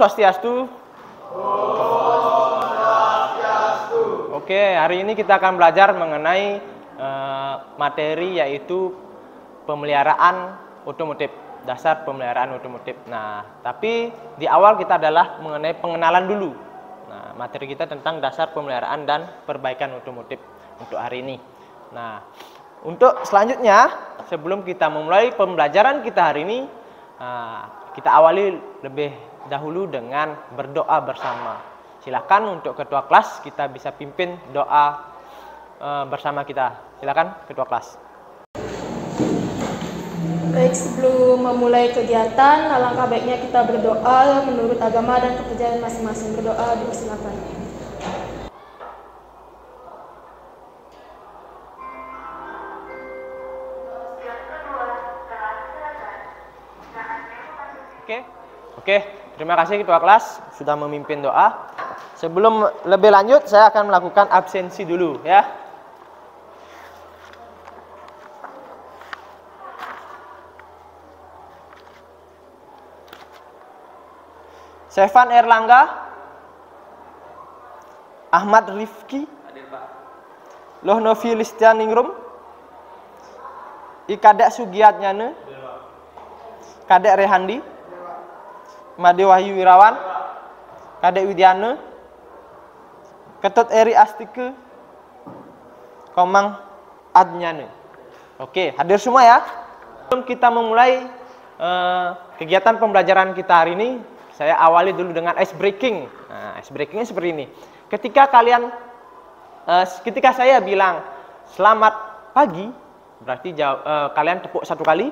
Swastiastu. Oke, hari ini kita akan belajar mengenai materi yaitu pemeliharaan otomotif, dasar pemeliharaan otomotif. Nah, tapi di awal kita adalah mengenai pengenalan dulu. Nah, materi kita tentang dasar pemeliharaan dan perbaikan otomotif untuk hari ini. Nah, untuk selanjutnya, sebelum kita memulai pembelajaran kita hari ini, kita awali lebih dahulu dengan berdoa bersama. Silakan untuk ketua kelas kita bisa pimpin doa bersama kita. Silakan ketua kelas. Baik, sebelum memulai kegiatan, alangkah baiknya kita berdoa menurut agama dan kepercayaan masing-masing. Berdoa, dipersilakan. Oke, terima kasih ketua kelas sudah memimpin doa. Sebelum lebih lanjut, saya akan melakukan absensi dulu ya. Sevan Erlangga, Ahmad Rifki, Lohnovi Listianingrum, Ikadek Sugiatnyane, Kadek Rehandi, Made Wahyu Wirawan, Kadek Widiane, Ketut Eri Astike, Komang Adnyane. Oke, hadir semua ya. Sebelum kita memulai kegiatan pembelajaran kita hari ini, saya awali dulu dengan ice breaking. Nah, ice breakingnya seperti ini. Ketika saya bilang selamat pagi, berarti kalian tepuk 1 kali.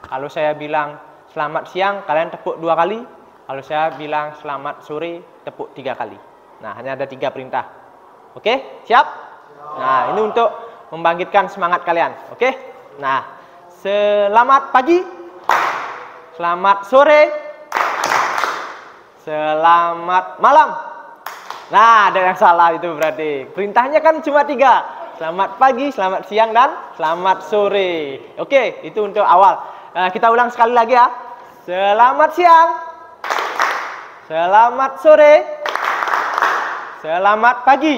Kalau saya bilang selamat siang, kalian tepuk 2 kali. Kalau saya bilang selamat sore, tepuk 3 kali. Nah, hanya ada 3 perintah. Oke, siap? Nah, ini untuk membangkitkan semangat kalian. Oke? Nah, selamat pagi, selamat sore, selamat malam. Nah, ada yang salah itu berarti. Perintahnya kan cuma 3. Selamat pagi, selamat siang, dan selamat sore. Oke, itu untuk awal. Kita ulang sekali lagi ya. Selamat siang, selamat sore, selamat pagi.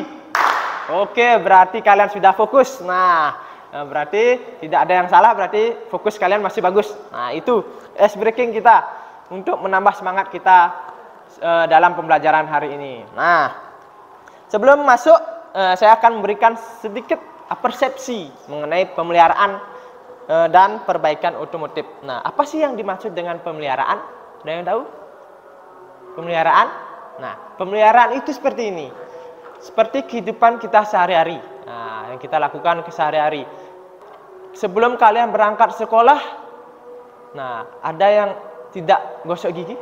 Oke, berarti kalian sudah fokus. Nah, berarti tidak ada yang salah, berarti fokus kalian masih bagus. Nah, itu ice breaking kita untuk menambah semangat kita dalam pembelajaran hari ini. Nah, sebelum masuk, saya akan memberikan sedikit persepsi mengenai pemeliharaan dan perbaikan otomotif. Nah, apa sih yang dimaksud dengan pemeliharaan? Ada yang tahu? Pemeliharaan? Nah, pemeliharaan itu seperti ini. Seperti kehidupan kita sehari-hari. Nah, yang kita lakukan sehari-hari. Sebelum kalian berangkat sekolah, nah, ada yang tidak gosok gigi?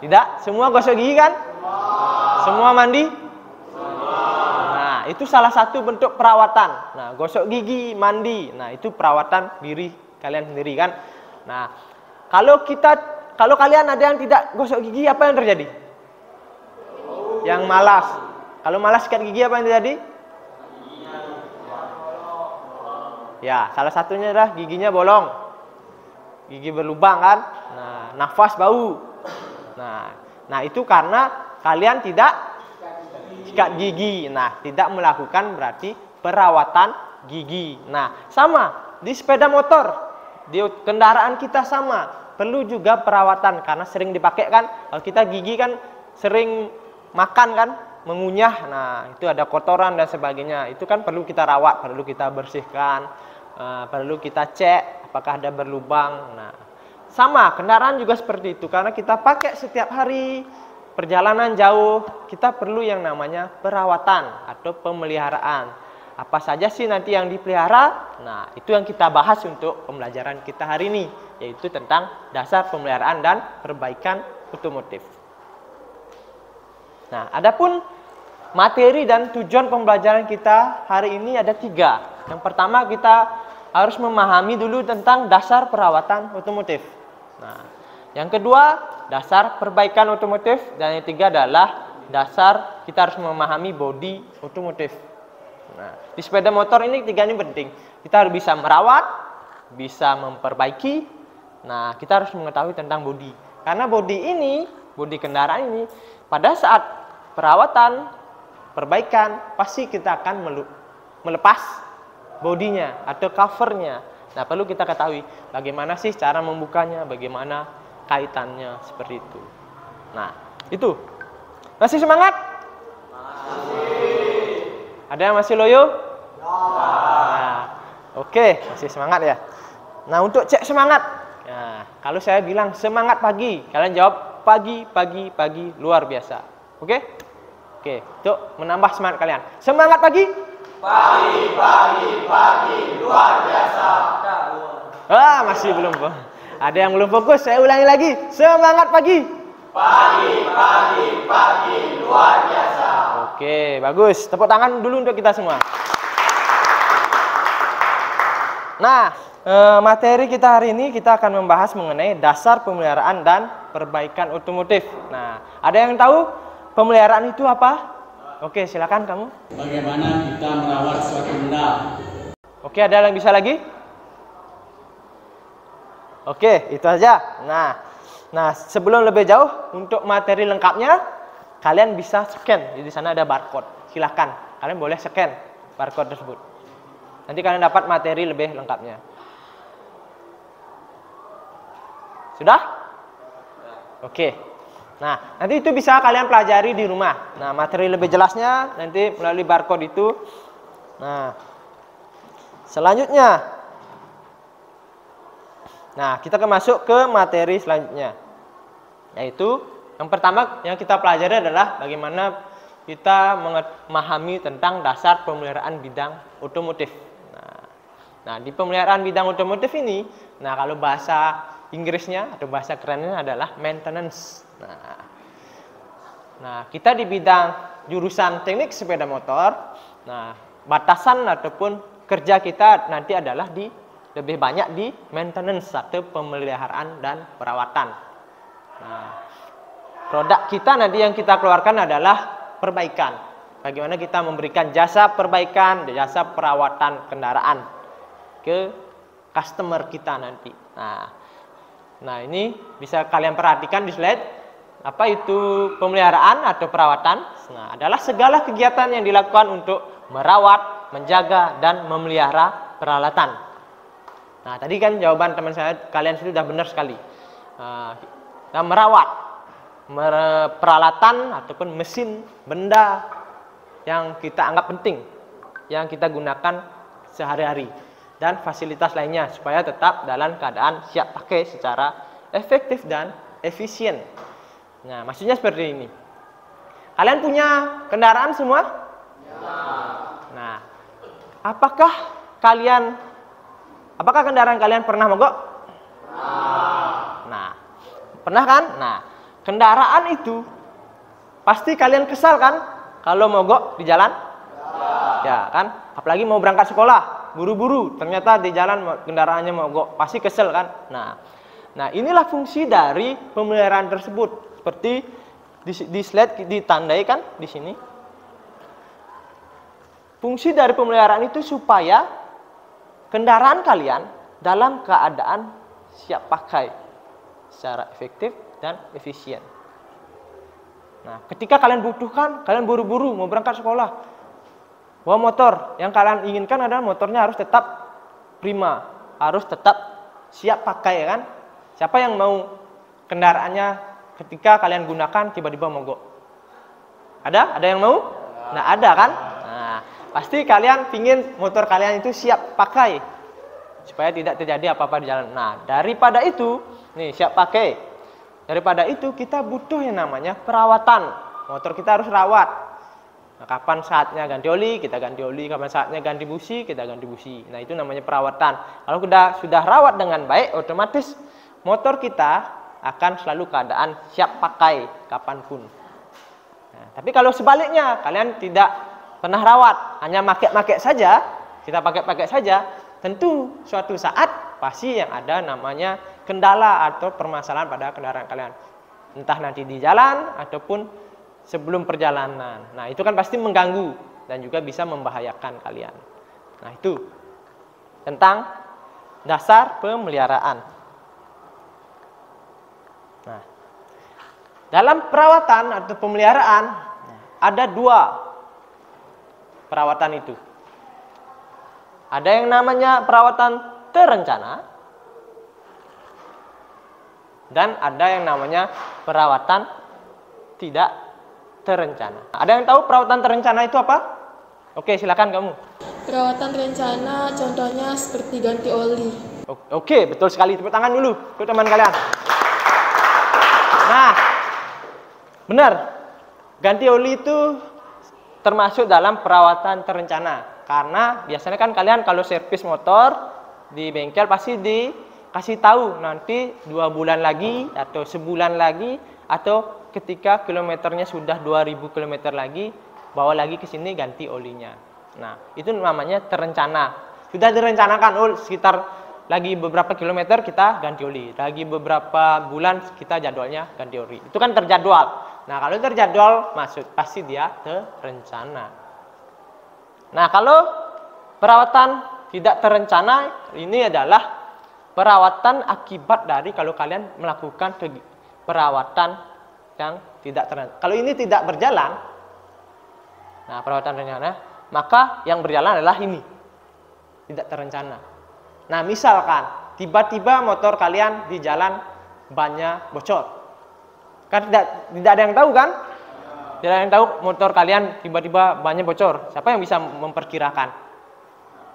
Tidak? Semua gosok gigi kan? Semua mandi? Nah, itu salah satu bentuk perawatan. Nah, gosok gigi, mandi. Nah, itu perawatan diri kalian sendiri kan? Nah, kalau kalian ada yang tidak gosok gigi, apa yang terjadi? Yang malas. Kalau malas sikat gigi, apa yang terjadi? Ya, salah satunya adalah giginya bolong. Gigi berlubang kan? Nah, nafas bau. Nah, itu karena kalian tidak sikat gigi. Nah, tidak melakukan berarti perawatan gigi. Nah, sama di sepeda motor, di kendaraan kita sama. Perlu juga perawatan karena sering dipakai kan. Kalau kita gigi kan sering makan kan, mengunyah. Nah, itu ada kotoran dan sebagainya. Itu kan perlu kita rawat, perlu kita bersihkan, perlu kita cek apakah ada berlubang. Nah, sama kendaraan juga seperti itu karena kita pakai setiap hari, perjalanan jauh, kita perlu yang namanya perawatan atau pemeliharaan. Apa saja sih nanti yang dipelihara? Nah, itu yang kita bahas untuk pembelajaran kita hari ini, yaitu tentang dasar pemeliharaan dan perbaikan otomotif. Nah, adapun materi dan tujuan pembelajaran kita hari ini ada 3. Yang pertama, kita harus memahami dulu tentang dasar perawatan otomotif. Nah, yang kedua, dasar perbaikan otomotif, dan yang 3 adalah dasar kita harus memahami bodi otomotif. Nah, di sepeda motor ini 3 ini penting. Kita harus bisa merawat, bisa memperbaiki. Nah, kita harus mengetahui tentang bodi. Karena bodi kendaraan ini, pada saat perawatan, perbaikan, pasti kita akan melepas bodinya atau covernya. Nah, perlu kita ketahui bagaimana sih cara membukanya, bagaimana kaitannya seperti itu. Nah, itu. Masih semangat? Masih. Ada yang masih loyo? Nah, oke, masih semangat ya. Nah, untuk cek semangat. Nah, kalau saya bilang semangat pagi, kalian jawab pagi, pagi, pagi, luar biasa. Oke? Oke, untuk menambah semangat kalian. Semangat pagi. Pagi, pagi, pagi, luar biasa. Masih belum. Ada yang belum fokus, saya ulangi lagi. Semangat pagi. Pagi, pagi, pagi, luar biasa. Oke, bagus. Tepuk tangan dulu untuk kita semua. Nah, materi kita hari ini kita akan membahas mengenai dasar pemeliharaan dan perbaikan otomotif. Nah, ada yang tahu pemeliharaan itu apa? Oke, silakan kamu. Bagaimana kita merawat suatu benda? Oke, ada yang bisa lagi? Oke, itu aja. Nah, sebelum lebih jauh, untuk materi lengkapnya, kalian bisa scan. Di sana ada barcode. Silakan, kalian boleh scan barcode tersebut. Nanti kalian dapat materi lebih lengkapnya. Sudah? Oke. Nah, nanti itu bisa kalian pelajari di rumah. Nah, materi lebih jelasnya nanti melalui barcode itu. Nah, selanjutnya. Nah, kita akan masuk ke materi selanjutnya. Yaitu, yang pertama yang kita pelajari adalah bagaimana kita memahami tentang dasar pemeliharaan bidang otomotif. Nah, di pemeliharaan bidang otomotif ini, nah kalau bahasa Inggrisnya atau bahasa kerennya adalah maintenance. Nah, kita di bidang jurusan teknik sepeda motor, nah batasan ataupun kerja kita nanti adalah lebih banyak di maintenance atau pemeliharaan dan perawatan. Nah, produk kita nanti yang kita keluarkan adalah perbaikan. Bagaimana kita memberikan jasa perbaikan, jasa perawatan kendaraan ke customer kita nanti. Nah, ini bisa kalian perhatikan di slide. Apa itu pemeliharaan atau perawatan? Nah, adalah segala kegiatan yang dilakukan untuk merawat, menjaga, dan memelihara peralatan. Nah, tadi kan jawaban teman saya, kalian sudah benar sekali. Nah, merawat peralatan ataupun mesin, benda yang kita anggap penting, yang kita gunakan sehari-hari, dan fasilitas lainnya supaya tetap dalam keadaan siap pakai secara efektif dan efisien. Nah, maksudnya seperti ini. Kalian punya kendaraan semua? Ya. Nah, apakah kendaraan kalian pernah mogok? Nah, pernah kan? Nah, kendaraan itu pasti kalian kesal kan kalau mogok di jalan? Ya kan? Apalagi mau berangkat sekolah. Buru-buru, ternyata di jalan kendaraannya mogok, pasti kesel kan? Nah, inilah fungsi dari pemeliharaan tersebut. Seperti di slide ditandai kan di sini. Fungsi dari pemeliharaan itu supaya kendaraan kalian dalam keadaan siap pakai secara efektif dan efisien. Nah, ketika kalian butuhkan, kalian buru-buru mau berangkat sekolah, bawa motor, yang kalian inginkan adalah motornya harus tetap prima, harus tetap siap pakai, ya kan? Siapa yang mau kendaraannya ketika kalian gunakan tiba-tiba mogok? Ada yang mau? Nah, ada kan? Nah, pasti kalian pingin motor kalian itu siap pakai supaya tidak terjadi apa-apa di jalan. Nah, daripada itu, nih siap pakai. Daripada itu kita butuh yang namanya perawatan. Motor kita harus rawat. Nah, kapan saatnya ganti oli, kita ganti oli. Kapan saatnya ganti busi, kita ganti busi. Nah, itu namanya perawatan. Kalau sudah rawat dengan baik, otomatis motor kita akan selalu keadaan siap pakai kapanpun. Nah, tapi kalau sebaliknya, kalian tidak pernah rawat, hanya pakai saja, kita pakai saja, tentu suatu saat pasti yang ada namanya kendala atau permasalahan pada kendaraan kalian. Entah nanti di jalan ataupun sebelum perjalanan. Nah, itu kan pasti mengganggu dan juga bisa membahayakan kalian. Nah, itu tentang dasar pemeliharaan. Nah, dalam perawatan atau pemeliharaan ada dua perawatan itu. Ada yang namanya perawatan terencana dan ada yang namanya perawatan tidak terencana. Ada yang tahu perawatan terencana itu apa? Oke, silakan kamu. Perawatan terencana contohnya seperti ganti oli. Oke, betul sekali. Tepuk tangan dulu untuk teman kalian. Nah, benar. Ganti oli itu termasuk dalam perawatan terencana. Karena biasanya kan kalian kalau servis motor di bengkel pasti dikasih tahu nanti 2 bulan lagi atau sebulan lagi atau ketika kilometernya sudah 2000 km lagi bawa lagi ke sini ganti olinya. Nah, itu namanya terencana. Sudah direncanakan, oh sekitar lagi beberapa kilometer kita ganti oli, lagi beberapa bulan kita jadwalnya ganti oli. Itu kan terjadwal. Nah, kalau terjadwal maksud pasti dia terencana. Nah, kalau perawatan tidak terencana ini adalah perawatan akibat dari kalau kalian melakukan perawatan yang tidak terencana. Kalau ini tidak berjalan, nah perawatan rencana, maka yang berjalan adalah ini, tidak terencana. Nah, misalkan tiba-tiba motor kalian di jalan bannya bocor, kan tidak ada yang tahu kan? Tidak ada yang tahu motor kalian tiba-tiba bannya bocor. Siapa yang bisa memperkirakan?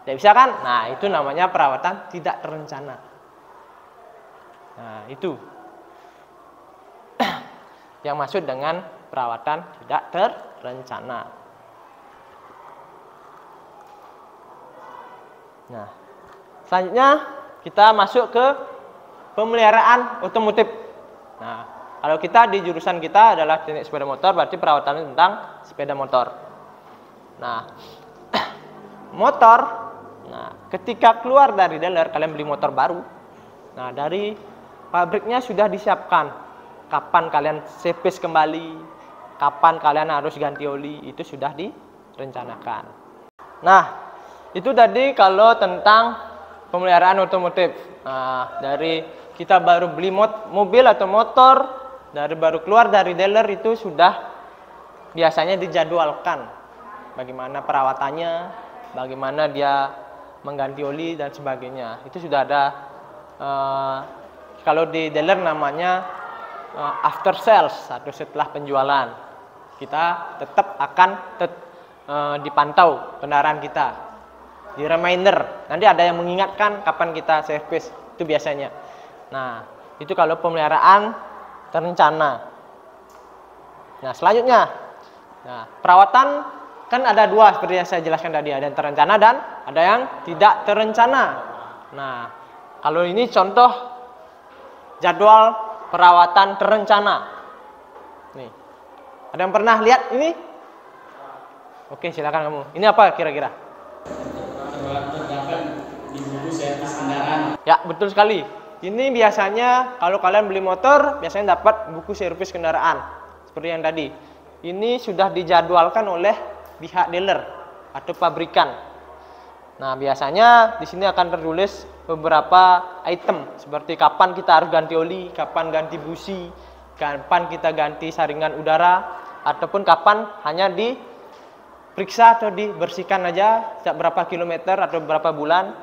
Tidak bisa kan? Nah, itu namanya perawatan tidak terencana. Nah, itu yang maksud dengan perawatan tidak terencana. Nah, selanjutnya kita masuk ke pemeliharaan otomotif. Nah, kalau kita di jurusan kita adalah teknik sepeda motor, berarti perawatan tentang sepeda motor. Nah, motor, nah ketika keluar dari dealer, kalian beli motor baru. Nah, dari pabriknya sudah disiapkan kapan kalian servis kembali, kapan kalian harus ganti oli, itu sudah direncanakan. Nah, itu tadi kalau tentang pemeliharaan otomotif. Nah, dari kita baru beli mobil atau motor, dari baru keluar dari dealer itu sudah biasanya dijadwalkan bagaimana perawatannya, bagaimana dia mengganti oli dan sebagainya. Itu sudah ada kalau di dealer namanya after sales atau setelah penjualan. Kita tetap akan dipantau kendaraan kita, di reminder. Nanti ada yang mengingatkan kapan kita servis, itu biasanya. Nah, itu kalau pemeliharaan terencana. Nah, selanjutnya, nah perawatan kan ada dua seperti yang saya jelaskan tadi, ada yang terencana dan ada yang tidak terencana. Nah, kalau ini contoh jadwal perawatan terencana. Nih, ada yang pernah lihat ini? Oke, silakan kamu. Ini apa kira-kira? Terdapat di buku servis kendaraan. Ya, betul sekali. Ini biasanya kalau kalian beli motor, biasanya dapat buku servis kendaraan. Seperti yang tadi. Ini sudah dijadwalkan oleh pihak dealer atau pabrikan. Nah, biasanya di sini akan tertulis beberapa item seperti kapan kita harus ganti oli, kapan ganti busi, kapan kita ganti saringan udara, ataupun kapan hanya diperiksa atau dibersihkan aja setiap berapa kilometer atau berapa bulan.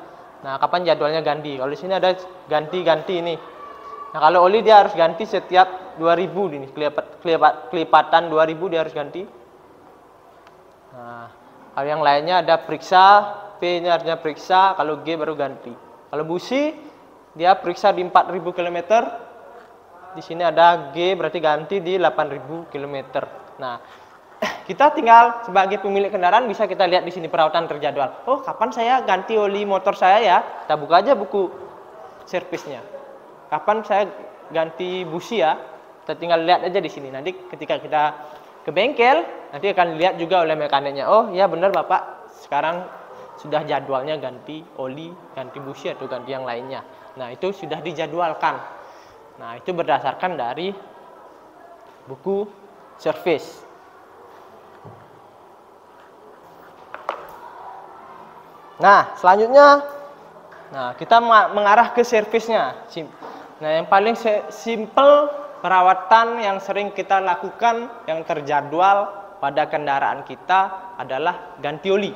Nah, kapan jadwalnya ganti? Kalau di sini ada ganti-ganti ini. Nah, kalau oli dia harus ganti setiap 2000 ini, kelipatan 2000 dia harus ganti. Nah, kalau yang lainnya ada periksa, P-nya harusnya periksa, kalau G baru ganti. Kalau busi dia periksa di 4000 km. Di sini ada G berarti ganti di 8000 km. Nah, kita tinggal sebagai pemilik kendaraan bisa kita lihat di sini perawatan terjadwal. Oh, kapan saya ganti oli motor saya ya? Kita buka aja buku servisnya. Kapan saya ganti busi ya? Kita tinggal lihat aja di sini. Nanti ketika kita ke bengkel, nanti akan dilihat juga oleh mekaniknya. Oh, ya benar Bapak. Sekarang sudah jadwalnya ganti oli, ganti busi atau ganti yang lainnya. Nah, itu sudah dijadwalkan. Nah, itu berdasarkan dari buku servis. Nah, selanjutnya, nah kita mengarah ke servisnya. Nah, yang paling simple perawatan yang sering kita lakukan yang terjadwal pada kendaraan kita adalah ganti oli.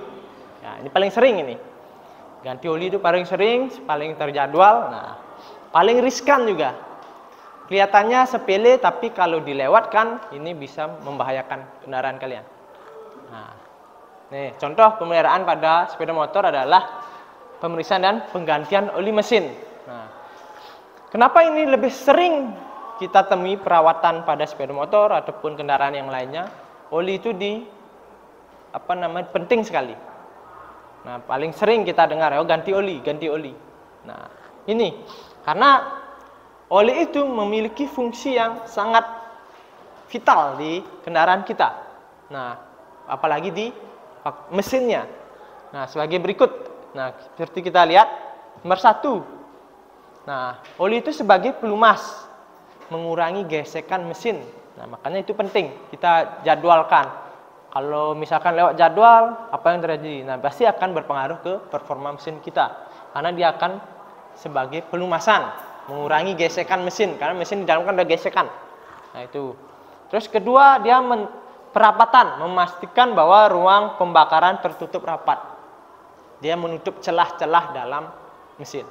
Nah, ini paling sering ini. Ganti oli itu paling sering, paling terjadwal. Nah, paling riskan juga. Kelihatannya sepele, tapi kalau dilewatkan ini bisa membahayakan kendaraan kalian. Nah, nih contoh pemeliharaan pada sepeda motor adalah pemeriksaan dan penggantian oli mesin. Nah, kenapa ini lebih sering kita temui perawatan pada sepeda motor ataupun kendaraan yang lainnya? Oli itu penting sekali. Nah, paling sering kita dengar ganti oli, ganti oli. Nah, ini karena oli itu memiliki fungsi yang sangat vital di kendaraan kita. Nah, apalagi di mesinnya. Nah, sebagai berikut. Nah, seperti kita lihat, nomor 1. Nah, oli itu sebagai pelumas, mengurangi gesekan mesin. Nah, makanya itu penting kita jadwalkan. Kalau misalkan lewat jadwal, apa yang terjadi? Nah, pasti akan berpengaruh ke performa mesin kita. Karena dia akan sebagai pelumasan, mengurangi gesekan mesin. Karena mesin di dalam kan ada gesekan. Nah, itu. Terus kedua, dia perapatan, memastikan bahwa ruang pembakaran tertutup rapat. Dia menutup celah-celah dalam mesin.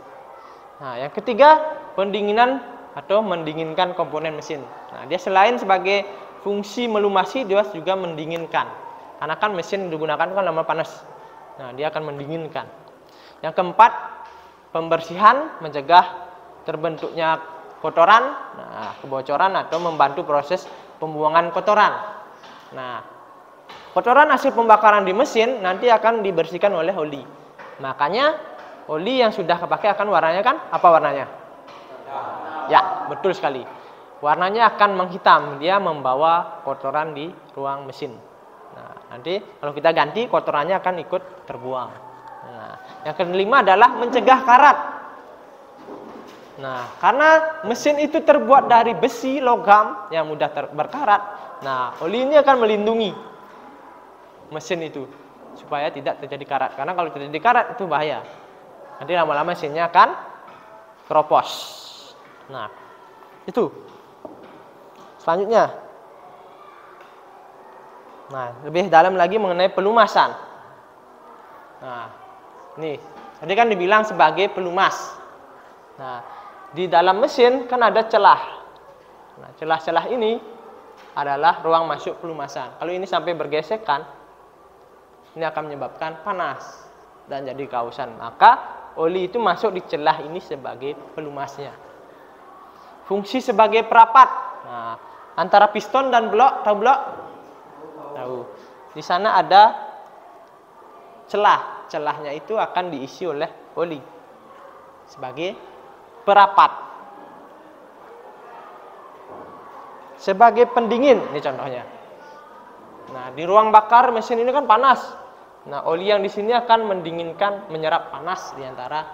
Nah, yang ketiga, pendinginan atau mendinginkan komponen mesin. Nah, dia selain sebagai fungsi melumasi, dia juga mendinginkan. Karena kan mesin digunakan kan lama panas. Nah, dia akan mendinginkan. Yang keempat, pembersihan, mencegah terbentuknya kotoran, kebocoran atau membantu proses pembuangan kotoran. Nah, kotoran hasil pembakaran di mesin nanti akan dibersihkan oleh oli. Makanya oli yang sudah kepakai akan warnanya kan apa warnanya? Ya, betul sekali. Warnanya akan menghitam, dia membawa kotoran di ruang mesin. Nah, nanti kalau kita ganti kotorannya akan ikut terbuang. Nah, yang kelima adalah mencegah karat. Nah, karena mesin itu terbuat dari besi logam yang mudah berkarat. Nah, oli ini akan melindungi mesin itu supaya tidak terjadi karat. Karena kalau terjadi karat itu bahaya. Nanti lama-lama mesinnya akan keropos. Nah, itu. Selanjutnya. Nah, lebih dalam lagi mengenai pelumasan. Nah, ini. Tadi kan dibilang sebagai pelumas. Nah, di dalam mesin kan ada celah. Nah, celah-celah ini adalah ruang masuk pelumasan. Kalau ini sampai bergesekan, ini akan menyebabkan panas dan jadi kausan. Maka oli itu masuk di celah ini sebagai pelumasnya. Fungsi sebagai perapat. Nah, antara piston dan blok, tahu blok? Tahu. Di sana ada celah. Celahnya itu akan diisi oleh oli sebagai perapat. Sebagai pendingin, ini contohnya. Nah, di ruang bakar mesin ini kan panas. Nah, oli yang di sini akan mendinginkan, menyerap panas di antara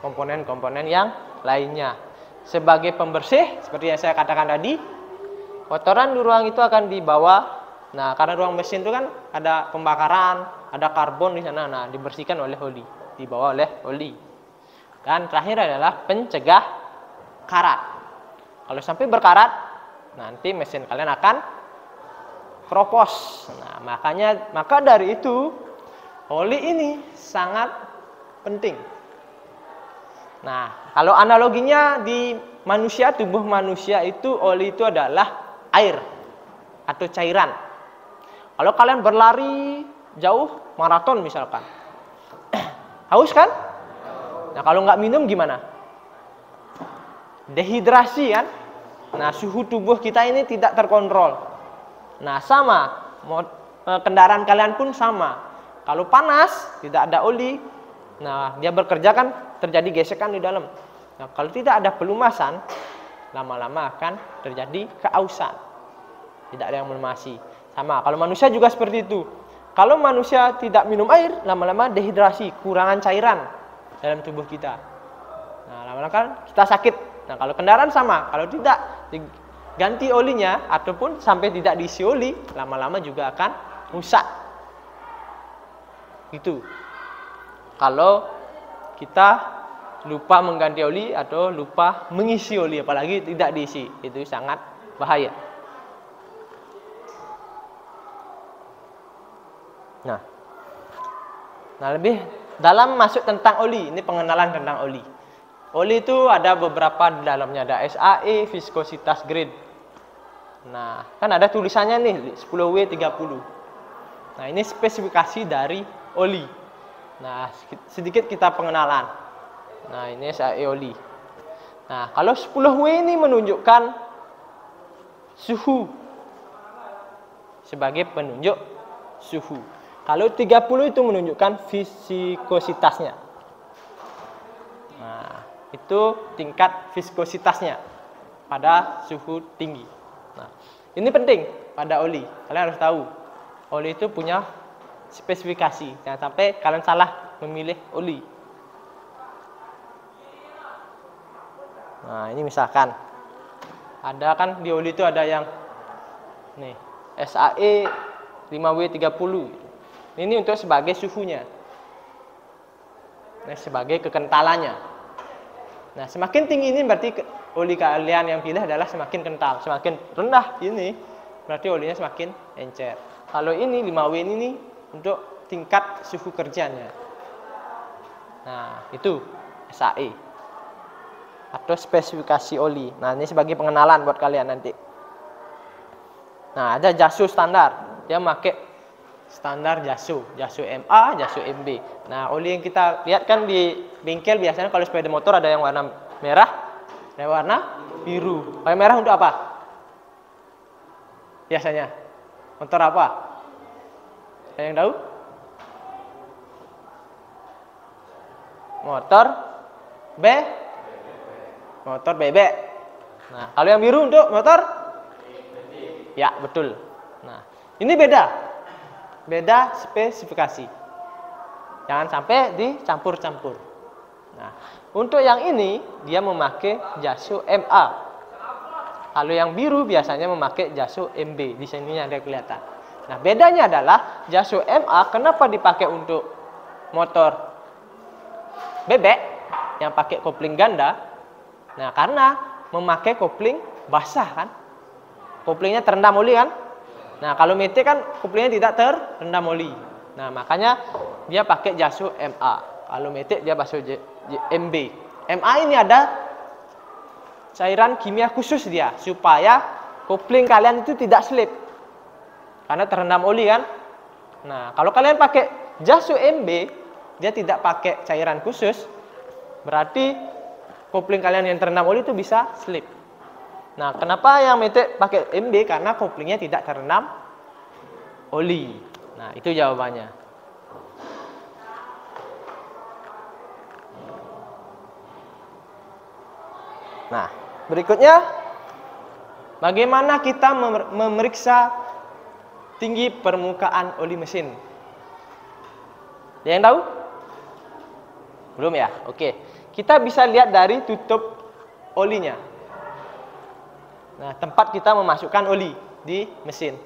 komponen-komponen yang lainnya. Sebagai pembersih, seperti yang saya katakan tadi, kotoran di ruang itu akan dibawa. Nah, karena ruang mesin itu kan ada pembakaran, ada karbon di sana. Nah, dibersihkan oleh oli, dibawa oleh oli. Dan terakhir adalah pencegah karat. Kalau sampai berkarat, nanti mesin kalian akan keropos. Nah, maka dari itu oli ini sangat penting. Nah, kalau analoginya di manusia, tubuh manusia itu oli itu adalah air atau cairan. Kalau kalian berlari jauh, maraton misalkan, haus kan? Nah, kalau nggak minum gimana? Dehidrasi kan? Nah, suhu tubuh kita ini tidak terkontrol. Nah, sama, kendaraan kalian pun sama. Kalau panas, tidak ada oli, nah dia bekerja kan terjadi gesekan di dalam. Nah, kalau tidak ada pelumasan, lama-lama akan terjadi keausan. Tidak ada yang melumasi. Sama, kalau manusia juga seperti itu. Kalau manusia tidak minum air, lama-lama dehidrasi, kurangan cairan dalam tubuh kita. Nah, lama-lama kan kita sakit. Nah, kalau kendaraan sama, kalau tidak diganti olinya ataupun sampai tidak diisi oli, lama-lama juga akan rusak. Gitu. Kalau kita lupa mengganti oli atau lupa mengisi oli, apalagi tidak diisi, itu sangat bahaya. Nah, lebih dalam masuk tentang oli, ini pengenalan tentang oli. Oli itu ada beberapa di dalamnya, ada SAE, viskositas grade. Nah, kan ada tulisannya nih 10W30. Nah, ini spesifikasi dari oli. Nah, sedikit kita pengenalan. Nah, ini SAE oli. Nah, kalau 10W ini menunjukkan suhu sebagai penunjuk suhu. Kalau 30 itu menunjukkan viskositasnya. Nah, itu tingkat viskositasnya pada suhu tinggi. Nah, ini penting pada oli. Kalian harus tahu, oli itu punya spesifikasi. Jangan sampai kalian salah memilih oli. Nah, ini misalkan ada kan di oli itu ada yang nih SAE 5W30. Ini untuk sebagai suhunya. Nah, sebagai kekentalannya. Nah, semakin tinggi ini berarti oli kalian yang pilih adalah semakin kental. Semakin rendah ini berarti olinya semakin encer. Kalau ini 5W ini untuk tingkat suhu kerjanya. Nah, itu SAE atau spesifikasi oli. Nah, ini sebagai pengenalan buat kalian nanti. Nah, ada JASO standar. Dia pakai standar JASO MA, JASO MB. Nah, oli yang kita lihat kan di bengkel biasanya kalau sepeda motor ada yang warna merah, ada yang warna biru. Kalau merah untuk apa? Biasanya motor apa? Ada yang tahu? Motor bebek. Nah, kalau yang biru untuk motor? Ya, betul. Nah, ini beda spesifikasi. Jangan sampai dicampur-campur. Nah, untuk yang ini dia memakai JASO MA. Kalau yang biru biasanya memakai JASO MB. Di sini ada kelihatan. Nah, bedanya adalah JASO MA kenapa dipakai untuk motor bebek yang pakai kopling ganda? Nah, karena memakai kopling basah kan. Koplingnya terendam oli kan. Nah, kalau metik kan koplingnya tidak terendam oli. Nah, makanya dia pakai JASO MA. Kalau metik dia pakai MB. MA ini ada cairan kimia khusus dia supaya kopling kalian itu tidak slip. Karena terendam oli kan. Nah, kalau kalian pakai JASO MB, dia tidak pakai cairan khusus. Berarti kopling kalian yang terendam oli itu bisa slip. Nah, kenapa yang metik pakai MB? Karena koplingnya tidak terendam oli. Nah, itu jawabannya. Nah, berikutnya bagaimana kita memeriksa tinggi permukaan oli mesin? Ada yang tahu? Belum ya? Oke. Kita bisa lihat dari tutup olinya. Nah, tempat kita memasukkan oli di mesin.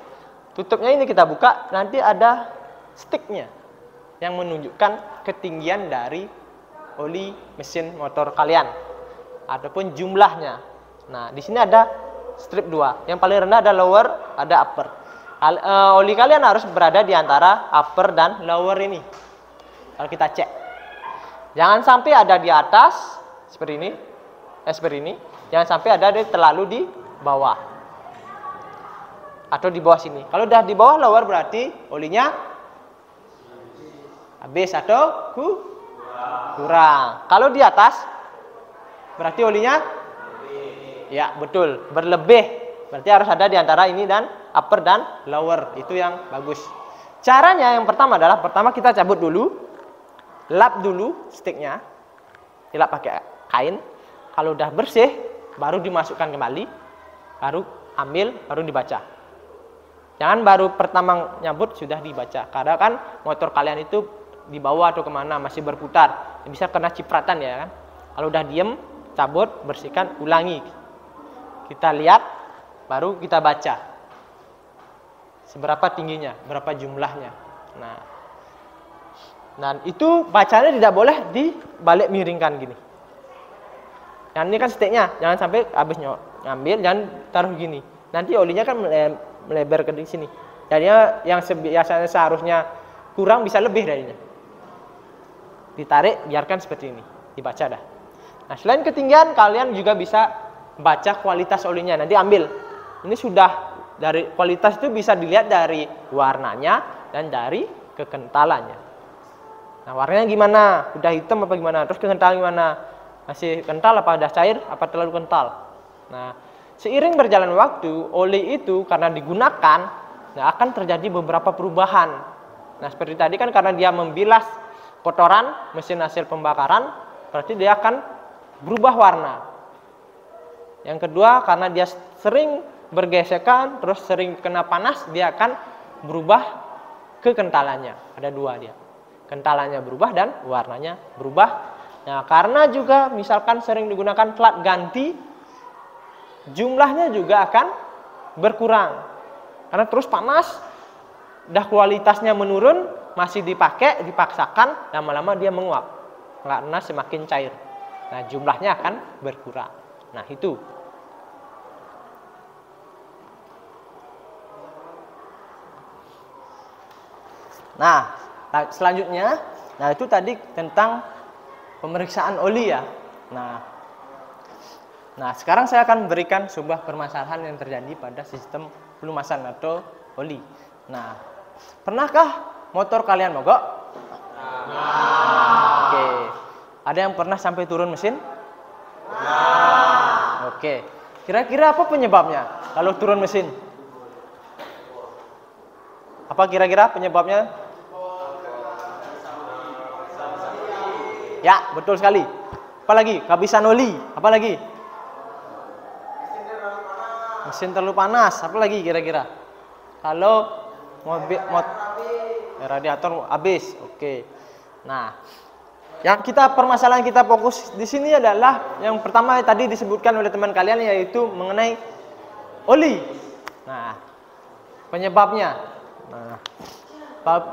Tutupnya ini kita buka, nanti ada sticknya yang menunjukkan ketinggian dari oli mesin motor kalian ataupun jumlahnya. Nah, di sini ada strip 2. Yang paling rendah ada lower, ada upper. Oli kalian harus berada di antara upper dan lower ini. Kalau kita cek. Jangan sampai ada di atas seperti ini. Seperti ini. Jangan sampai ada terlalu di bawah atau di bawah sini. Kalau udah di bawah lower berarti olinya habis atau kurang. Kalau di atas berarti olinya ya betul berlebih. Berarti harus ada di antara ini dan upper dan lower. Itu yang bagus. Caranya yang pertama adalah kita cabut dulu, lap dulu sticknya, dilap pakai kain. Kalau udah bersih baru dimasukkan kembali. Baru ambil, baru dibaca. Jangan baru pertama nyabut sudah dibaca. Karena kan motor kalian itu di bawah atau kemana masih berputar, bisa kena cipratan ya kan. Kalau udah diem, cabut, bersihkan, ulangi. Kita lihat, baru kita baca. Seberapa tingginya, berapa jumlahnya. Nah, itu bacanya tidak boleh dibalik miringkan gini. Yang ini kan steknya, jangan sampai habis ngambil, jangan taruh gini. Nanti olinya kan melebar ke sini. Jadinya yang biasanya seharusnya kurang bisa lebih darinya. Ditarik, biarkan seperti ini, dibaca dah. Nah, selain ketinggian, kalian juga bisa baca kualitas olinya. Nanti ambil. Ini sudah dari kualitas itu bisa dilihat dari warnanya dan dari kekentalannya. Nah, warnanya gimana? Udah hitam apa gimana? Terus kekentalan gimana? Masih kental apa udah cair? Apa terlalu kental? Nah, seiring berjalan waktu, oli itu karena digunakan, nah akan terjadi beberapa perubahan. Nah, seperti tadi kan karena dia membilas kotoran mesin hasil pembakaran, berarti dia akan berubah warna. Yang kedua, karena dia sering bergesekan, terus sering kena panas, dia akan berubah kekentalannya. Ada dua dia. Kentalannya berubah dan warnanya berubah. Nah, karena juga misalkan sering digunakan plat ganti, jumlahnya juga akan berkurang. Karena terus panas, dah kualitasnya menurun, masih dipakai, dipaksakan, lama-lama dia menguap. Karena semakin cair. Nah, jumlahnya akan berkurang. Nah, itu. Nah, selanjutnya, nah itu tadi tentang pemeriksaan oli ya. Nah, sekarang saya akan berikan sebuah permasalahan yang terjadi pada sistem pelumasan atau oli. Nah, pernahkah motor kalian mogok? Oke. Ada yang pernah sampai turun mesin? Oke. Kira-kira apa penyebabnya kalau turun mesin? Apa kira-kira penyebabnya? Ya, betul sekali. Apalagi? Kehabisan oli. Apalagi? Mesin terlalu panas. Apalagi kira-kira? Kalau radiator habis. Oke. Nah, permasalahan kita fokus di sini adalah yang pertama tadi disebutkan oleh teman kalian, yaitu mengenai oli. Nah, penyebabnya. Nah,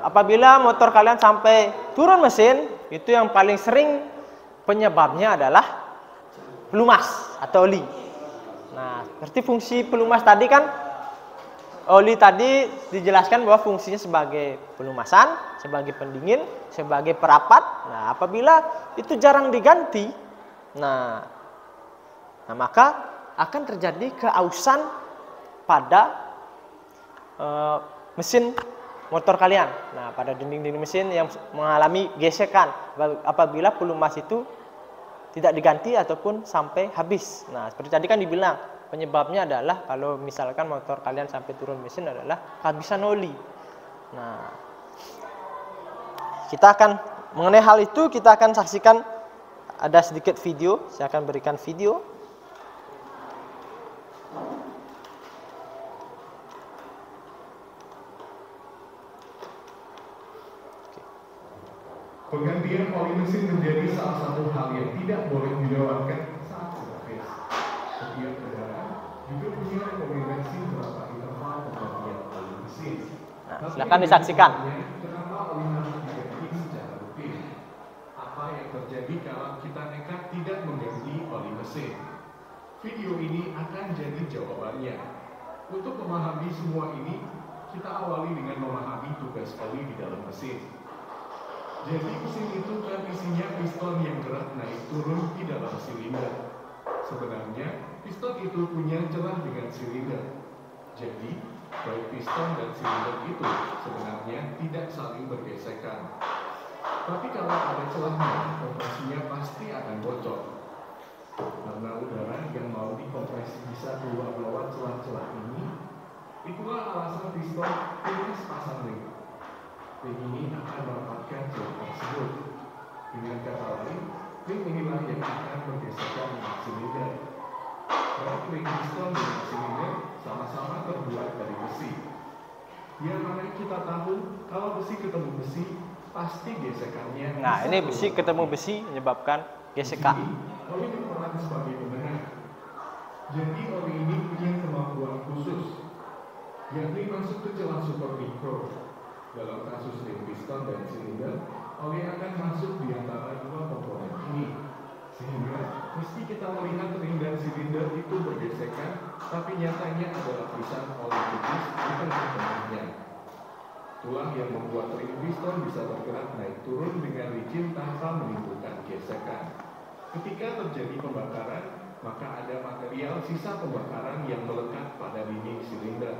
apabila motor kalian sampai turun mesin, itu yang paling sering penyebabnya adalah pelumas atau oli. Nah, seperti fungsi pelumas tadi kan, oli tadi dijelaskan bahwa fungsinya sebagai pelumasan, sebagai pendingin, sebagai perapat. Nah, apabila itu jarang diganti, nah maka akan terjadi keausan pada mesin motor kalian. Nah, pada dinding-dinding mesin yang mengalami gesekan apabila pelumas itu tidak diganti ataupun sampai habis. Nah, seperti tadi kan dibilang penyebabnya adalah kalau misalkan motor kalian sampai turun mesin adalah kehabisan oli. Nah, kita akan mengenai hal itu kita akan saksikan ada sedikit video. Saya akan berikan video. Penggantian oli mesin menjadi salah satu hal yang tidak boleh dilewatkan saat servis. Setiap kendaraan juga punya rekomendasi berapa interval penggantian oli mesin. Nah, silakan disaksikan. Kenapa oli harus diganti secara rutin? Apa yang terjadi kalau kita nekat tidak mengganti oli mesin? Video ini akan jadi jawabannya. Untuk memahami semua ini, kita awali dengan memahami tugas oli di dalam mesin. Jadi mesin itu kan isinya piston yang gerak naik turun di dalam silinder. Sebenarnya piston itu punya celah dengan silinder. Jadi baik piston dan silinder itu sebenarnya tidak saling bergesekan. Tapi kalau ada celahnya, kompresinya pasti akan bocor. Karena udara yang mau dikompresi bisa keluar lewat celah-celah ini, itulah alasan piston punya sepasang ring. Ring ini akan merapatkan celah tersebut. Dengan kata lain, ring inilah yang akan bergesekan dengan silinder. Baik ring piston dan silinder sama-sama terbuat dari besi. Yang mana kita tahu kalau besi ketemu besi pasti gesekannya. Nah, ini besi ketemu besi menyebabkan gesekan. Oli berperan sebagai pembenar. Jadi oli ini punya kemampuan khusus, yakni masuk ke celah supermikro. Dalam kasus ring piston dan silinder, oli akan masuk di antara dua komponen ini. Sehingga meski kita melihat Itulah yang membuat ring piston bisa bergerak naik turun dengan licin tanpa menimbulkan gesekan. Ketika terjadi pembakaran, maka ada material sisa pembakaran yang melekat pada dinding silinder.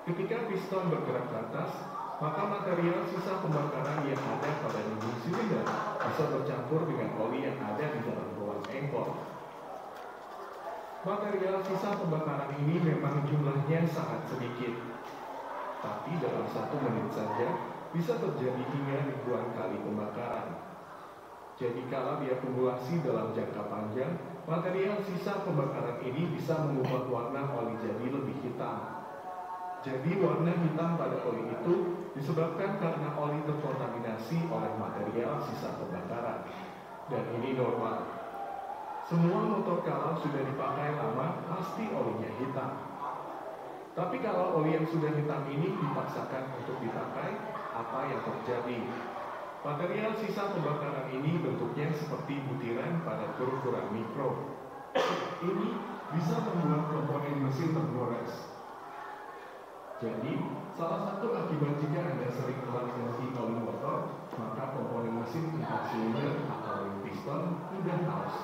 Ketika piston bergerak ke atas, maka material sisa pembakaran yang ada pada dinding silinder bisa bercampur dengan oli yang ada di dalam ruang engkol. Material sisa pembakaran ini memang jumlahnya sangat sedikit, tapi dalam 1 menit saja bisa terjadi hingga ribuan kali pembakaran. Jadi kalau diakumulasi dalam jangka panjang, material sisa pembakaran ini bisa mengubah warna oli jadi lebih hitam. Jadi warna hitam pada oli itu disebabkan karena oli terkontaminasi oleh material sisa pembakaran. Dan ini normal. Semua motor kalau sudah dipakai lama, pasti olinya hitam. Tapi kalau oli yang sudah hitam ini dipaksakan untuk dipakai, apa yang terjadi? Material sisa pembakaran ini bentuknya seperti butiran pada ukuran mikro. Ini bisa membuat komponen mesin tergores. Jadi, salah satu akibat jika Anda sering memanipulasi oli motor, maka komponen mesin entah silinder atau ring piston mudah haus.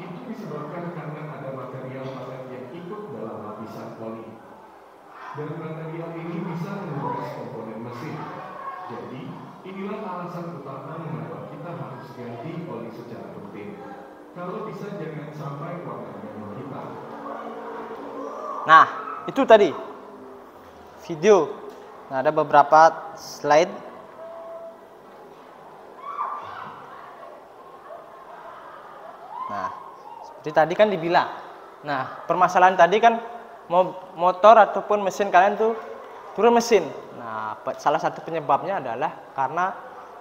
Itu disebabkan karena ada material padat yang ikut dalam lapisan oli. Dan material ini bisa menggores komponen mesin. Jadi, inilah alasan utama mengapa kita harus ganti oli secara rutin. Kalau bisa jangan sampai warnanya menghitam. Nah, itu tadi video. Nah, ada beberapa slide. Nah, seperti tadi kan dibilang. Nah, permasalahan tadi kan motor ataupun mesin kalian tuh turun mesin. Nah, salah satu penyebabnya adalah karena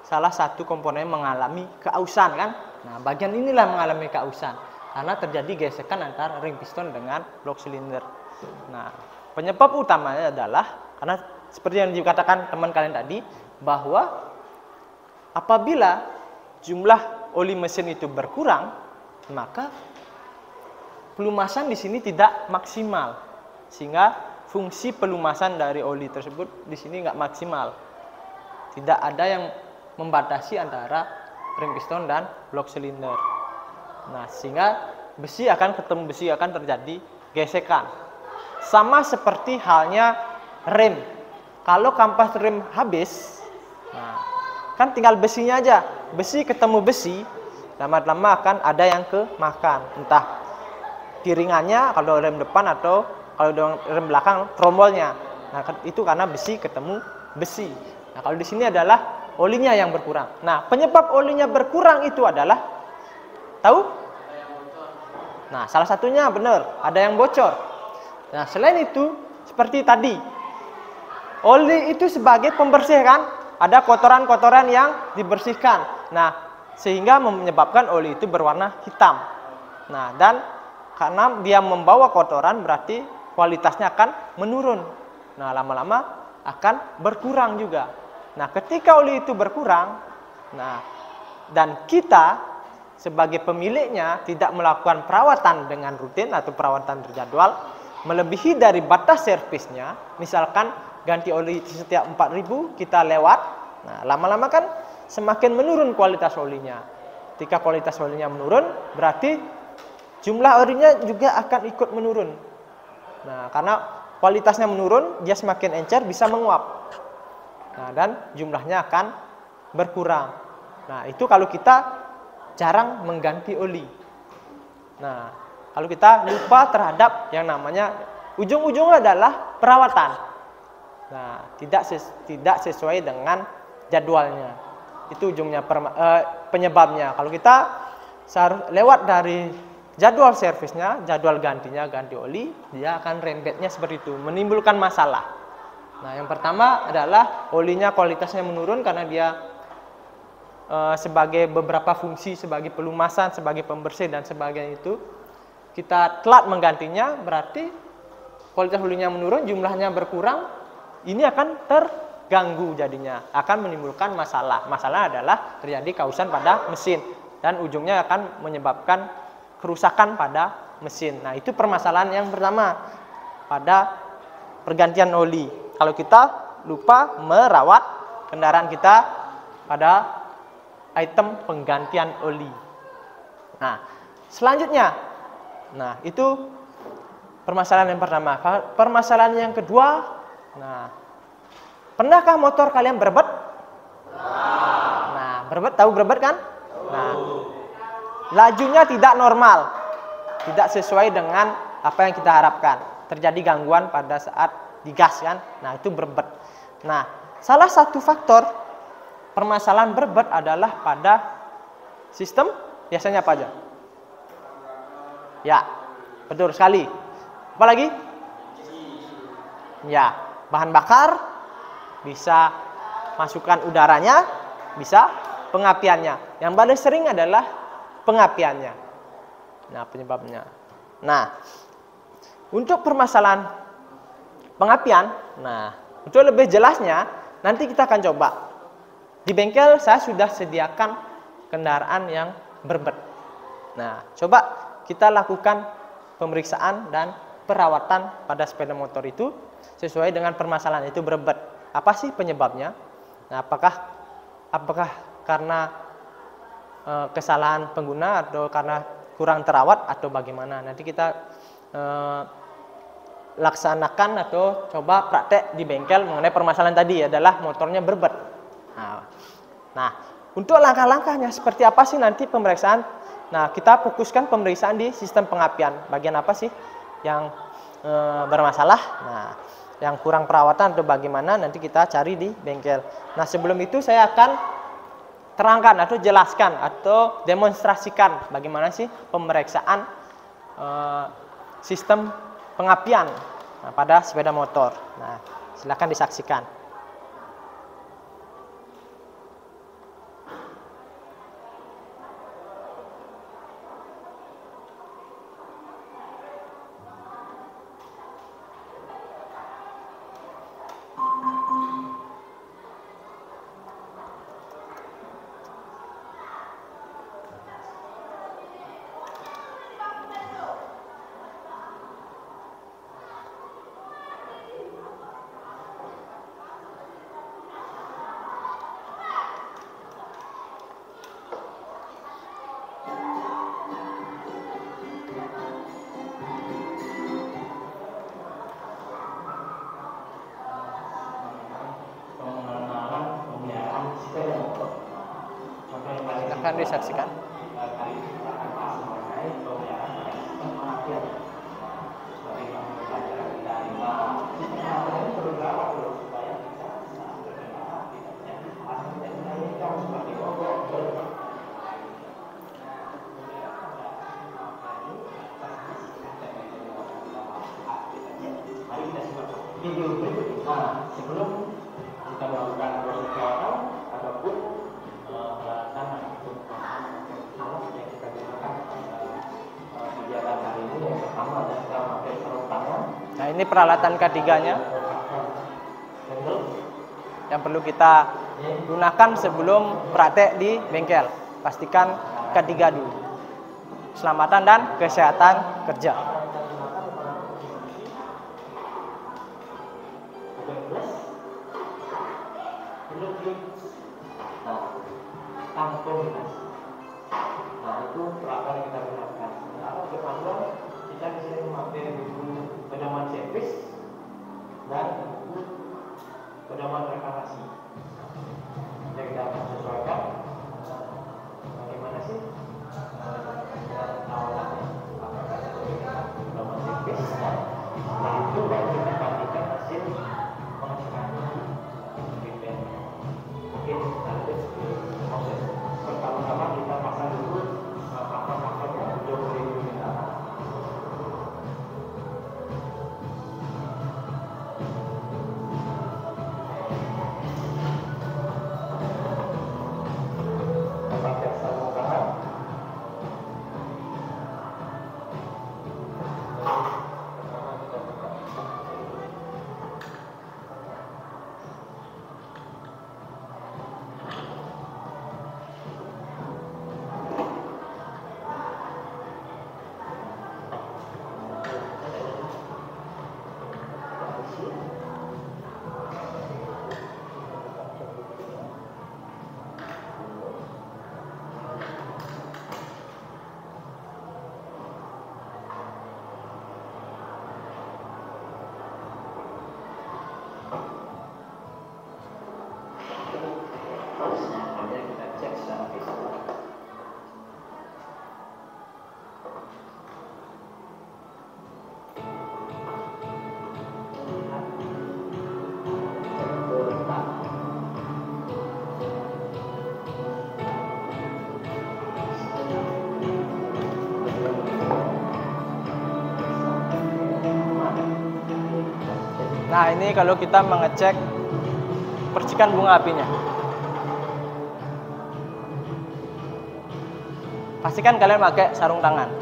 salah satu komponen mengalami keausan kan. Nah, bagian inilah mengalami keausan karena terjadi gesekan antara ring piston dengan blok silinder. Nah, penyebab utamanya adalah karena seperti yang dikatakan teman kalian tadi, bahwa apabila jumlah oli mesin itu berkurang, maka pelumasan di sini tidak maksimal, sehingga fungsi pelumasan dari oli tersebut di sini nggak maksimal. Tidak ada yang membatasi antara ring piston dan blok silinder. Nah, sehingga besi akan ketemu besi akan terjadi gesekan. Sama seperti halnya rem. Kalau kampas rem habis, nah, kan tinggal besinya aja. Besi ketemu besi, lama-lama akan ada yang kemakan. Entah piringannya kalau rem depan atau kalau rem belakang trombolnya. Nah, itu karena besi ketemu besi. Nah, kalau di sini adalah olinya yang berkurang. Nah, penyebab olinya berkurang itu adalah tahu? Nah, salah satunya benar, ada yang bocor. Nah, selain itu, seperti tadi, oli itu sebagai pembersih kan? Ada kotoran-kotoran yang dibersihkan. Nah, sehingga menyebabkan oli itu berwarna hitam. Nah, dan karena dia membawa kotoran berarti kualitasnya akan menurun. Nah, lama-lama akan berkurang juga. Nah, ketika oli itu berkurang, nah, dan kita sebagai pemiliknya tidak melakukan perawatan dengan rutin atau perawatan terjadwal, melebihi dari batas servisnya, misalkan ganti oli setiap 4.000 kita lewat, nah lama-lama kan semakin menurun kualitas olinya. Ketika kualitas olinya menurun, berarti jumlah olinya juga akan ikut menurun. Nah, karena kualitasnya menurun, dia semakin encer, bisa menguap. Nah, dan jumlahnya akan berkurang. Nah, itu kalau kita jarang mengganti oli. Nah, kalau kita lupa terhadap yang namanya ujung-ujungnya adalah perawatan. Nah, tidak sesuai dengan jadwalnya. Itu ujungnya penyebabnya. Kalau kita lewat dari jadwal servisnya, jadwal gantinya, ganti oli, dia akan rembetnya seperti itu, menimbulkan masalah. Nah, yang pertama adalah olinya kualitasnya menurun karena dia sebagai beberapa fungsi, sebagai pelumasan, sebagai pembersih dan sebagainya itu, kita telat menggantinya, berarti kualitas olinya menurun, jumlahnya berkurang, ini akan terganggu jadinya, akan menimbulkan masalah. Masalah adalah terjadi kausan pada mesin dan ujungnya akan menyebabkan kerusakan pada mesin. Nah, itu permasalahan yang pertama pada pergantian oli. kalau kita lupa merawat kendaraan kita pada item penggantian oli. Nah, selanjutnya, nah itu permasalahan yang pertama. Permasalahan yang kedua, nah, pernahkah motor kalian berebet? Nah, berebet, tahu berebet kan? Nah, lajunya tidak normal, tidak sesuai dengan apa yang kita harapkan. Terjadi gangguan pada saat digas kan? Nah, itu berebet. Nah, salah satu faktor permasalahan berebet adalah pada sistem, biasanya apa aja? Ya, betul sekali. Apalagi? Ya, bahan bakar, bisa masukkan udaranya, bisa pengapiannya. Yang paling sering adalah pengapiannya. Nah, penyebabnya. Nah, untuk permasalahan pengapian, nah, untuk lebih jelasnya, nanti kita akan coba. Di bengkel saya sudah sediakan kendaraan yang berebet. Nah, coba kita lakukan pemeriksaan dan perawatan pada sepeda motor itu sesuai dengan permasalahan itu berebet. Apa sih penyebabnya? Nah, apakah karena kesalahan pengguna atau karena kurang terawat atau bagaimana? Nanti kita laksanakan atau coba praktek di bengkel mengenai permasalahan tadi adalah motornya berebet. Nah, untuk langkah-langkahnya seperti apa sih nanti pemeriksaan? Nah, kita fokuskan pemeriksaan di sistem pengapian. Bagian apa sih yang bermasalah? Nah, yang kurang perawatan atau bagaimana nanti kita cari di bengkel. Nah, sebelum itu saya akan terangkan atau jelaskan atau demonstrasikan bagaimana sih pemeriksaan sistem pengapian pada sepeda motor. Nah, silakan disaksikan. Silakan disaksikan. Video berikut. Nah, sebelum kita melakukan proses perawatan ataupun peralatan untuk alat yang kita gunakan kegiatan hari ini, yang pertama adalah kita memakai sarung tangan. Nah, ini peralatan ketiganya yang perlu kita gunakan sebelum praktek di bengkel. Pastikan ketiga dulu. Keselamatan dan kesehatan kerja. Nah, itu peralatan yang kita gunakan. Nah, kedua kita di sini memakai buku pedoman servis dan buku pedoman reparasi. Jadi kita akan sesuaikan bagaimana sih awalannya. Apakah sesuai dengan pedoman servis? Dan setelah itu baru kita bandingkan hasil pengecekannya di bengkel. Mungkin lanjut ke proses. Pertama-tama kita pasang dulu faktor-faktornya untuk melindungi kendaraan. Nah, ini kalau kita mengecek percikan bunga apinya. Pastikan kalian pakai sarung tangan.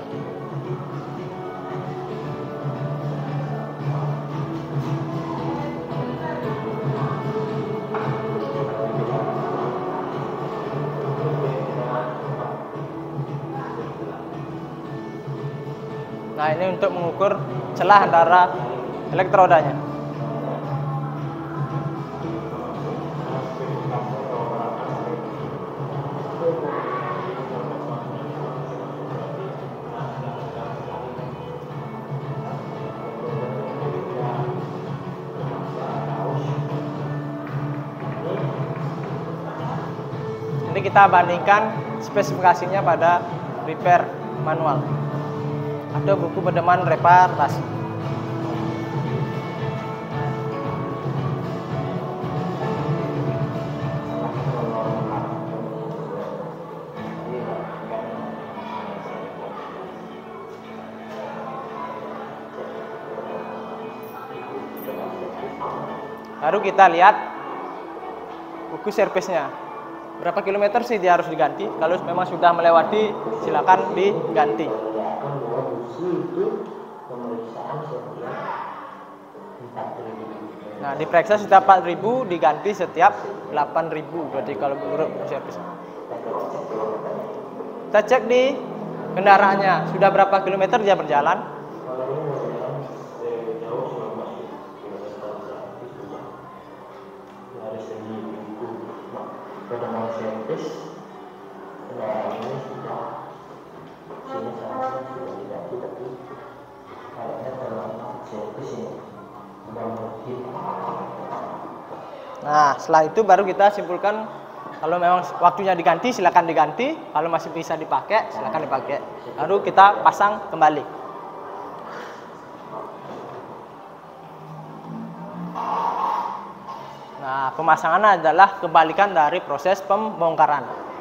Nah, ini untuk mengukur celah antara elektrodanya. Nanti kita bandingkan spesifikasinya pada repair manual atau buku pedoman reparasi. Baru kita lihat buku servisnya. Berapa kilometer sih dia harus diganti? Kalau memang sudah melewati, silakan diganti. Nah, diperiksa setiap 4.000, diganti setiap 8.000. Berarti kalau menurut servis. Kita cek di kendaraannya, sudah berapa kilometer dia berjalan. Nah, setelah itu baru kita simpulkan kalau memang waktunya diganti silakan diganti, kalau masih bisa dipakai silakan dipakai. Lalu kita pasang kembali. Nah, pemasangan adalah kebalikan dari proses pembongkaran.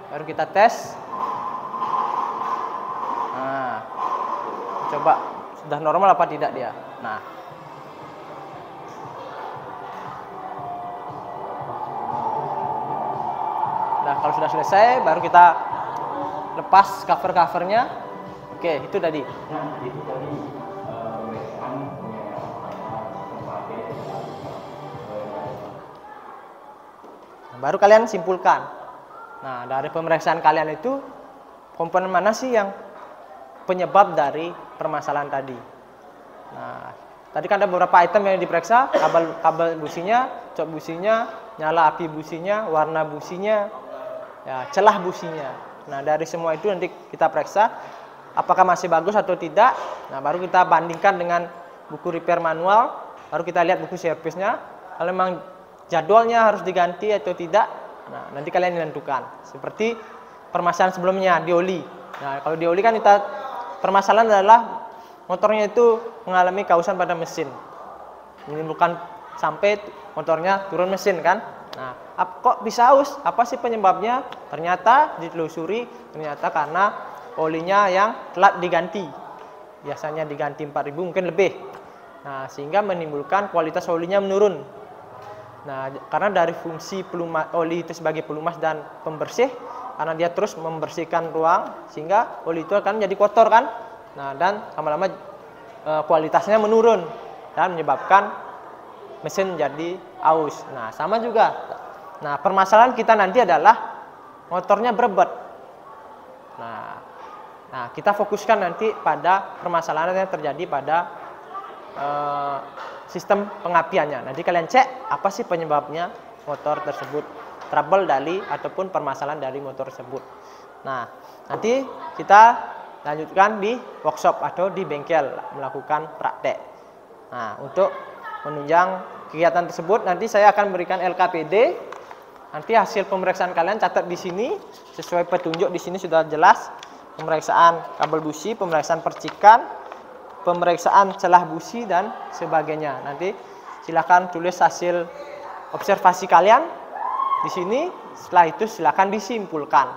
Baru kita tes. Nah, coba sudah normal apa tidak dia. Nah, kalau sudah selesai baru kita lepas cover-covernya. Oke, itu tadi. Baru kalian simpulkan. Nah, dari pemeriksaan kalian itu komponen mana sih yang penyebab dari permasalahan tadi? Nah, tadi kan ada beberapa item yang diperiksa, kabel businya, cok businya, nyala api businya, warna businya, ya, celah businya. Nah, dari semua itu nanti kita periksa apakah masih bagus atau tidak. Nah, baru kita bandingkan dengan buku repair manual, baru kita lihat buku servisnya, kalau memang jadwalnya harus diganti atau tidak. Nah, nanti kalian menentukan. Seperti permasalahan sebelumnya di oli. Nah, kalau di oli kan kita permasalahan adalah motornya itu mengalami kausan pada mesin, menimbulkan sampai motornya turun mesin kan. Nah, kok bisa aus? Apa sih penyebabnya? Ternyata ditelusuri, ternyata karena olinya yang telat diganti. Biasanya diganti 4.000 mungkin lebih. Nah, sehingga menimbulkan kualitas olinya menurun. Nah, karena dari fungsi pelumas, oli itu sebagai pelumas dan pembersih, karena dia terus membersihkan ruang, sehingga oli itu akan jadi kotor kan. Nah, dan lama-lama kualitasnya menurun dan menyebabkan mesin menjadi aus. Nah, sama juga. Nah, permasalahan kita nanti adalah motornya berebet. Nah, kita fokuskan nanti pada permasalahan yang terjadi pada sistem pengapiannya. Nanti kalian cek apa sih penyebabnya motor tersebut, trouble dari ataupun permasalahan dari motor tersebut. Nah, nanti kita lanjutkan di workshop atau di bengkel melakukan praktek. Nah, untuk menunjang kegiatan tersebut nanti saya akan berikan LKPD nanti hasil pemeriksaan kalian catat di sini sesuai petunjuk di sini sudah jelas. Pemeriksaan kabel busi, pemeriksaan percikan, pemeriksaan celah busi dan sebagainya. Nanti silakan tulis hasil observasi kalian di sini. Setelah itu silakan disimpulkan.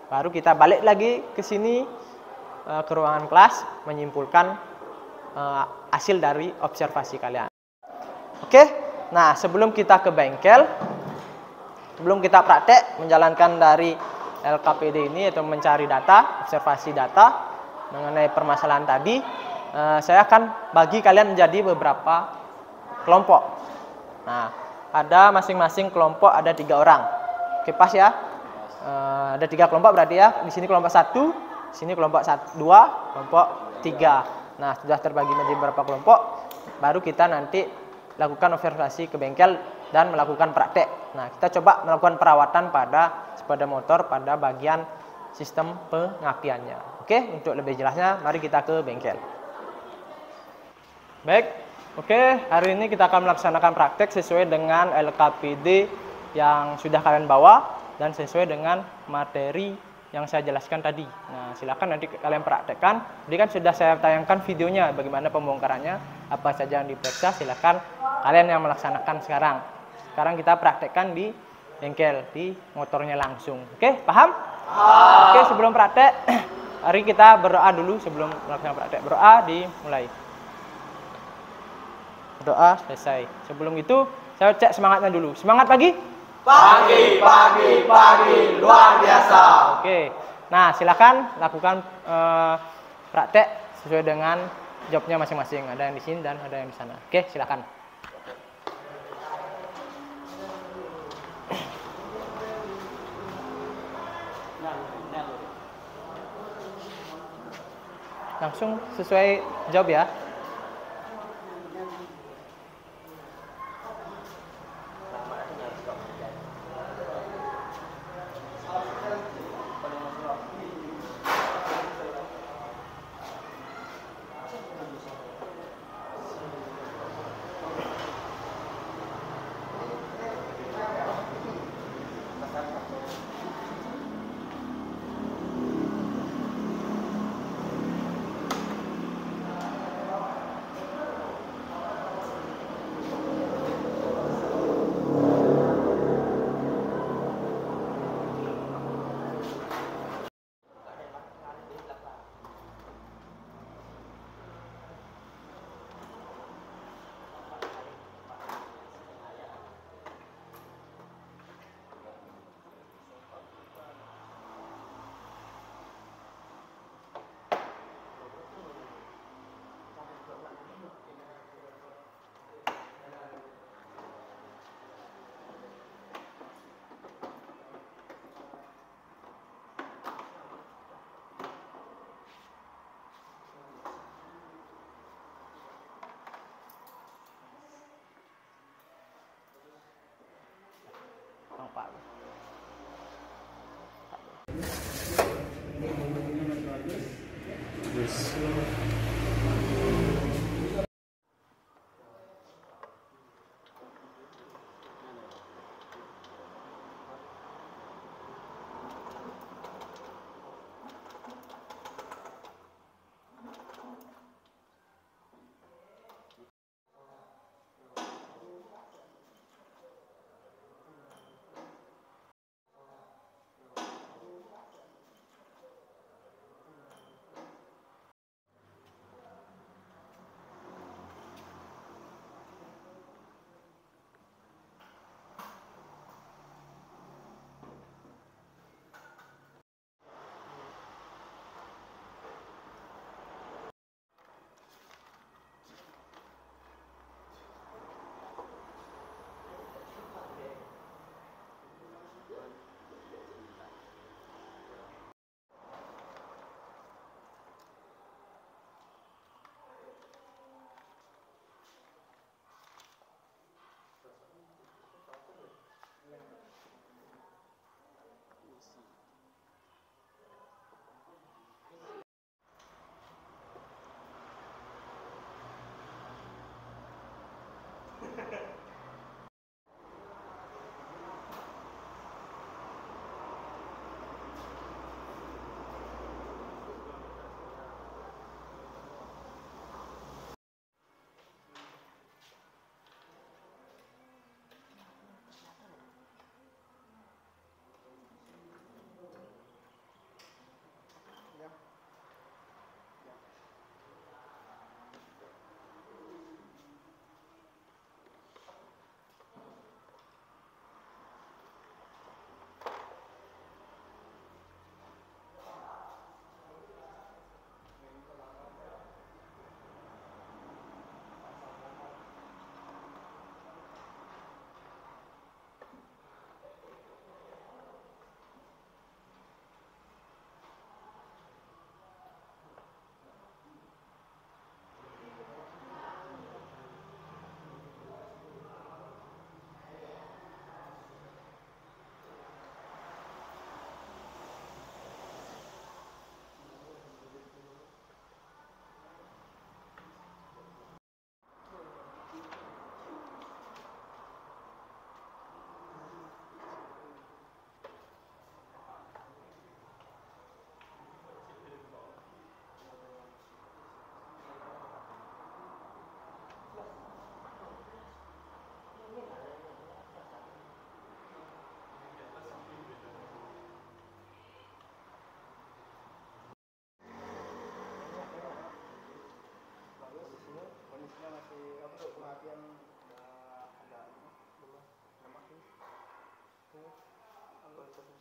Baru kita balik lagi ke sini ke ruangan kelas menyimpulkan hasil dari observasi kalian. Oke, nah sebelum kita ke bengkel, sebelum kita praktek menjalankan dari LKPD ini atau mencari data, observasi data mengenai permasalahan tadi, saya akan bagi kalian menjadi beberapa kelompok. Nah, ada masing-masing kelompok ada 3 orang. Oke, pas ya. Ada 3 kelompok berarti ya. Di sini kelompok 1, di sini kelompok 2, kelompok 3. Nah, sudah terbagi menjadi beberapa kelompok, baru kita nanti lakukan observasi ke bengkel dan melakukan praktek. Nah, kita coba melakukan perawatan pada sepeda motor pada bagian sistem pengapiannya. Oke, untuk lebih jelasnya mari kita ke bengkel. Baik, oke, hari ini kita akan melaksanakan praktek sesuai dengan LKPD yang sudah kalian bawa dan sesuai dengan materi yang saya jelaskan tadi. Nah, silakan nanti kalian praktekkan. Jadi kan sudah saya tayangkan videonya bagaimana pembongkarannya, apa saja yang diperiksa, silakan kalian yang melaksanakan sekarang. Sekarang kita praktekkan di bengkel, di motornya langsung. Oke, paham? Oke, sebelum praktek, mari kita berdoa dulu sebelum melaksanakan praktek. Berdoa dimulai. Doa selesai. Sebelum itu, saya cek semangatnya dulu. Semangat pagi? Pagi, luar biasa. Oke, nah silakan lakukan praktek sesuai dengan jobnya masing-masing. Ada yang di sini dan ada yang di sana. Oke, silakan. Langsung sesuai job ya. Pak.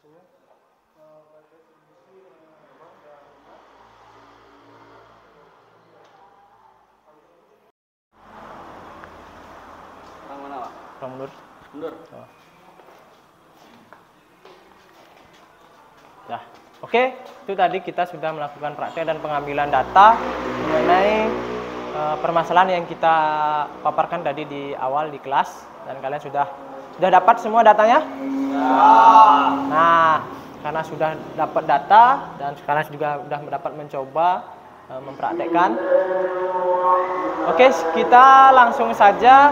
Orang mana, Pak? Orang mundur. Mundur. Oh. Nah, oke, itu tadi kita sudah melakukan praktek dan pengambilan data mengenai permasalahan yang kita paparkan tadi di awal di kelas, dan kalian sudah dapat semua datanya? Nah, karena sudah dapat data dan sekarang juga sudah dapat mencoba mempraktekkan. Oke, kita langsung saja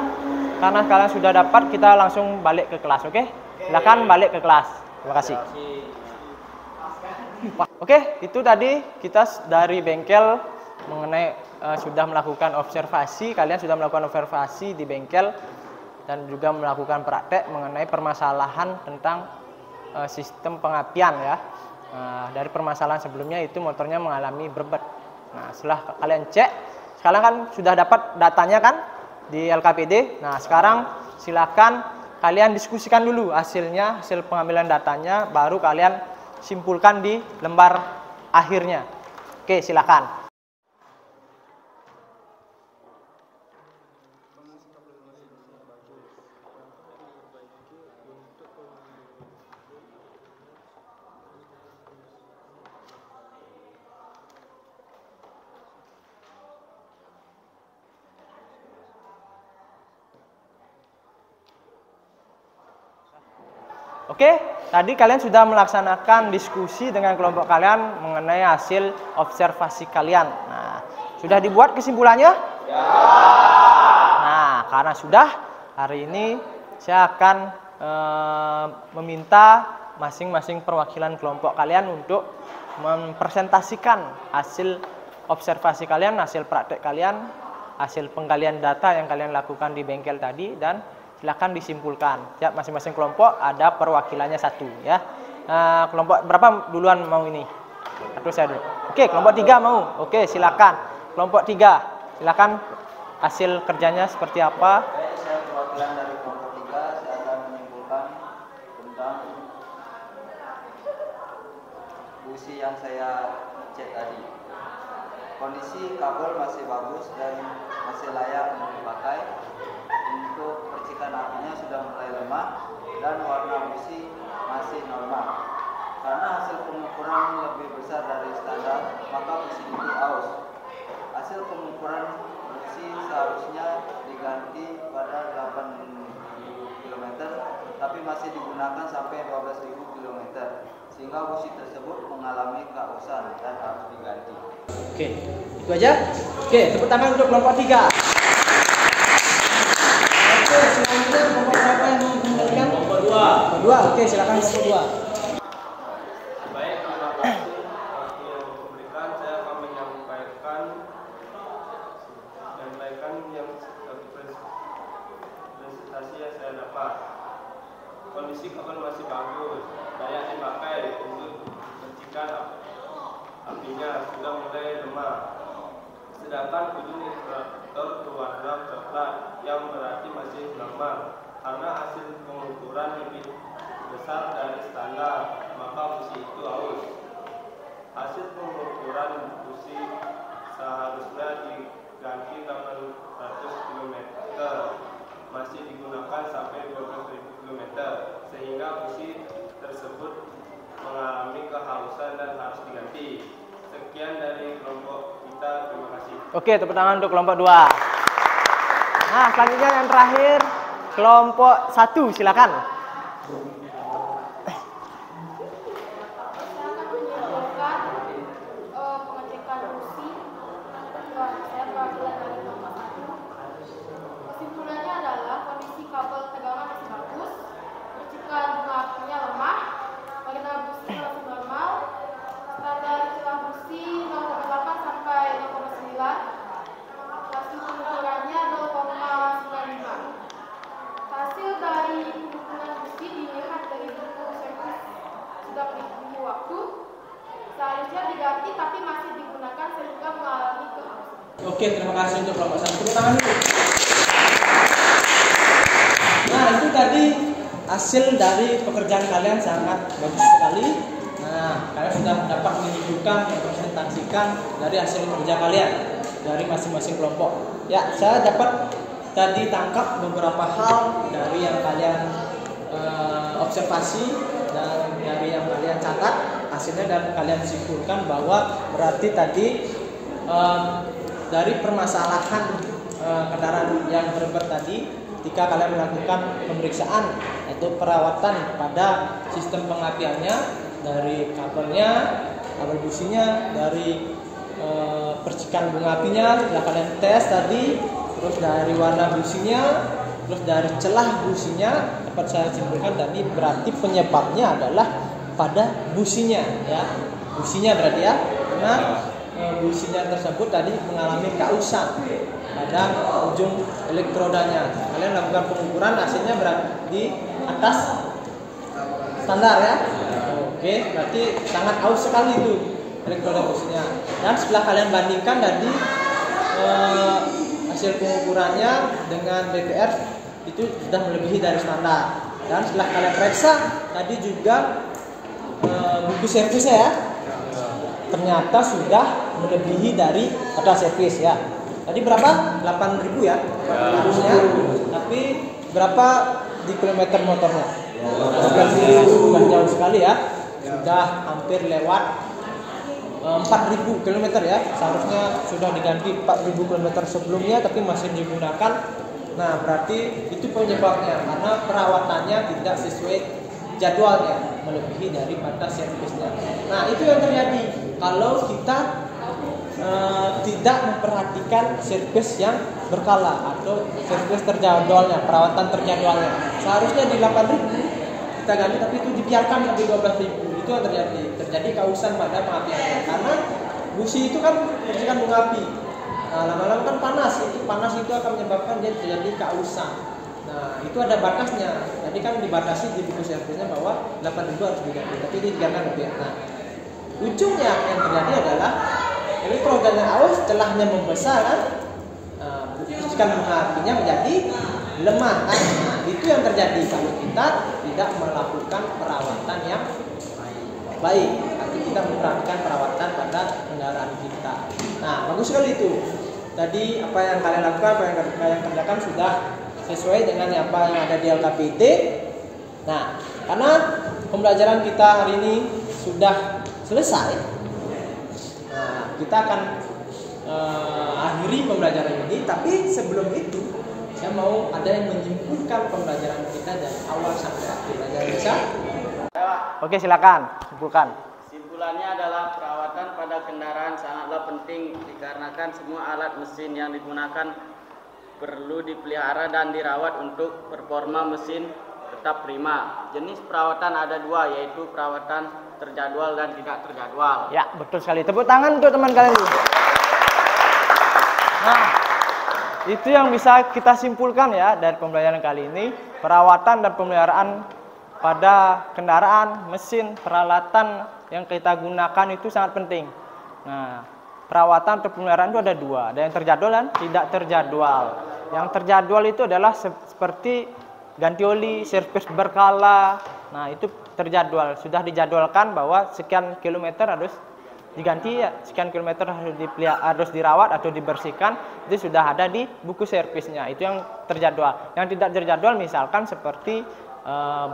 karena kalian sudah dapat, kita langsung balik ke kelas. Oke, silakan balik ke kelas. Terima kasih. Oke, itu tadi kita dari bengkel mengenai sudah melakukan observasi, kalian sudah melakukan observasi di bengkel dan juga melakukan praktek mengenai permasalahan tentang sistem pengapian ya. Dari permasalahan sebelumnya itu motornya mengalami berbet. Nah, setelah kalian cek, sekarang kan sudah dapat datanya kan di LKPD. Nah, sekarang silakan kalian diskusikan dulu hasilnya, hasil pengambilan datanya, baru kalian simpulkan di lembar akhirnya. Oke, silakan. Oke, tadi kalian sudah melaksanakan diskusi dengan kelompok kalian mengenai hasil observasi kalian. Nah, sudah dibuat kesimpulannya? Ya. Nah, karena sudah, hari ini saya akan meminta masing-masing perwakilan kelompok kalian untuk mempresentasikan hasil observasi kalian, hasil praktek kalian, hasil penggalian data yang kalian lakukan di bengkel tadi, dan silakan disimpulkan. Ya, masing-masing kelompok ada perwakilannya satu ya. Kelompok berapa duluan mau ini? Atau saya dulu. Oke, kelompok 3 mau. Oke, silakan. Kelompok 3, silakan hasil kerjanya seperti apa? Saya perwakilan dari kelompok 3, saya akan menyimpulkan tentang busi yang saya cek tadi. Kondisi kabel masih bagus dan masih layak untuk dipakai. Untuk percikan apinya sudah mulai lemah dan warna busi masih normal. Karena hasil pengukuran lebih besar dari standar, maka busi itu aus. Hasil pengukuran busi seharusnya diganti pada 8.000 km, tapi masih digunakan sampai 12.000 km, sehingga busi tersebut mengalami keausan dan harus diganti. Oke, itu aja. Oke, tepuk tangan untuk kelompok 3. Oke, selanjutnya kelompok berapa yang mau mengembalikan? Kelompok 2. Kelompok 2, oke, silakan kelompok 2. Baik, terima kasih waktu yang diberikan. Saya akan menyampaikan yang presentasi yang saya dapat. Kondisi kabel masih bagus, layak dipakai untuk percikan apinya sudah mulai lemah. Sedangkan ujung indikator berwarna coklat yang berarti masih normal. Karena hasil pengukuran lebih besar dari standar, maka busi itu aus. Hasil pengukuran busi seharusnya diganti 800 km, masih digunakan sampai 12.000 km, sehingga busi tersebut mengalami kehausan dan harus diganti. Sekian dari kelompok kita, terima kasih. Oke, tepuk tangan untuk kelompok 2. Nah, selanjutnya yang terakhir kelompok 1, silakan. Pengecekan busi. Saya perwakilan dari kelompok 1. Kesimpulannya adalah kondisi kabel tegangan masih bagus, percikan bunga apinya lemah, warna busi masih normal, standar celah busi 0,8 sampai 0,9, hasil pengukurannya 0,95. Hasil dari pengukuran busi dilihat dari buku servis sudah mengikuti waktu, seharusnya diganti tapi masih digunakan sehingga mengalami kehausan. Oke, terima kasih untuk kelompok 1. Tepuk tangan dulu. Nah, itu tadi hasil dari pekerjaan kalian sangat bagus sekali. Nah, kalian sudah dapat menunjukkan, mempresentasikan dari hasil kerja kalian dari masing-masing kelompok. Ya, saya dapat tadi tangkap beberapa hal dari yang kalian observasi dan dari yang kalian catat hasilnya, dan kalian simpulkan bahwa berarti tadi dari permasalahan kendaraan yang berbet tadi, ketika kalian melakukan pemeriksaan atau perawatan pada sistem pengapiannya, dari kabelnya, kabel businya, dari percikan bunga apinya sudah kalian tes tadi, terus dari warna businya, terus dari celah businya dapat saya simpulkan tadi berarti penyebabnya adalah pada businya, ya, businya berarti ya, karena businya tersebut tadi mengalami kausan pada ujung elektrodanya. Kalian lakukan pengukuran, hasilnya berarti di atas standar ya. Oke, berarti sangat aus sekali itu elektroda businya. Dan setelah kalian bandingkan tadi hasil pengukurannya dengan BPR itu sudah melebihi dari standar. Dan setelah kalian periksa tadi juga buku servisnya ya, ternyata sudah melebihi dari batas servis ya. Tadi berapa? 8.000 ya harusnya. Tapi berapa di kilometer motornya? 12.000, sudah jauh sekali ya. Sudah hampir lewat 4.000 km ya. Seharusnya sudah diganti 4.000 km sebelumnya, tapi masih digunakan. Nah, berarti itu penyebabnya, karena perawatannya tidak sesuai jadwalnya, melebihi dari batas servisnya. Nah, itu yang terjadi kalau kita tidak memperhatikan servis yang berkala atau servis terjadwalnya, perawatan terjadwalnya. Seharusnya di 8.000 kita ganti, tapi itu dibiarkan sampai 12.000. Itu yang terjadi kausan pada pengapiannya, karena busi itu kan percikan bunga api. Nah, lama-lama kan panas itu akan menyebabkan dia terjadi kausan. Nah, itu ada batasnya. Tadi kan dibatasi di buku servisnya bahwa 8.000 harus diganti, tapi ini dibiarkan lebih. Nah, ujungnya yang terjadi adalah elektrodanya aus, celahnya membesar kan, percikan bunga apinya menjadi lemah kan. Nah, itu yang terjadi kalau kita tidak melakukan perawatan yang baik, tapi kita memperhatikan perawatan pada kendaraan kita. Nah, bagus sekali itu. Tadi apa yang kalian lakukan, apa yang kalian kerjakan sudah sesuai dengan apa yang ada di LKPD. Nah, karena pembelajaran kita hari ini sudah selesai, nah, kita akan akhiri pembelajaran ini. Tapi sebelum itu, saya mau ada yang menyimpulkan pembelajaran kita dari awal sampai akhir. Belajar bisa? Oke, silakan simpulkan. Simpulannya adalah perawatan pada kendaraan sangatlah penting dikarenakan semua alat mesin yang digunakan perlu dipelihara dan dirawat untuk performa mesin tetap prima. Jenis perawatan ada dua, yaitu perawatan terjadwal dan tidak terjadwal. Ya, betul sekali. Tepuk tangan untuk teman kalian dulu. Nah, itu yang bisa kita simpulkan ya dari pembelajaran kali ini. Perawatan dan pemeliharaan pada kendaraan, mesin, peralatan yang kita gunakan itu sangat penting. Nah, perawatan atau pemeliharaan itu ada dua, ada yang terjadwal dan tidak terjadwal. Yang terjadwal itu adalah seperti ganti oli, servis berkala. Nah, itu terjadwal, sudah dijadwalkan bahwa sekian kilometer harus diganti, ya, sekian kilometer harus dirawat atau dibersihkan. Itu sudah ada di buku servisnya. Itu yang terjadwal. Yang tidak terjadwal misalkan seperti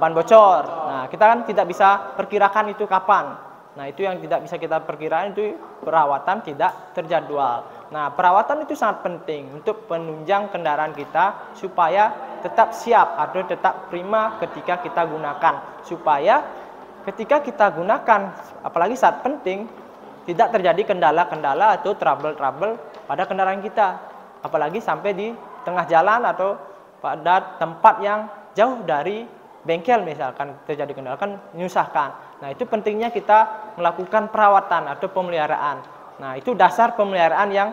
ban bocor. Nah, kita kan tidak bisa perkirakan itu kapan. Nah, itu yang tidak bisa kita perkirakan, itu perawatan tidak terjadwal. Nah, perawatan itu sangat penting untuk penunjang kendaraan kita supaya tetap siap atau tetap prima ketika kita gunakan. Supaya ketika kita gunakan, apalagi saat penting, tidak terjadi kendala-kendala atau trouble-trouble pada kendaraan kita. Apalagi sampai di tengah jalan atau pada tempat yang jauh dari bengkel misalkan terjadi kendala, kan menyusahkan. Nah, itu pentingnya kita melakukan perawatan atau pemeliharaan. Nah, itu dasar pemeliharaan yang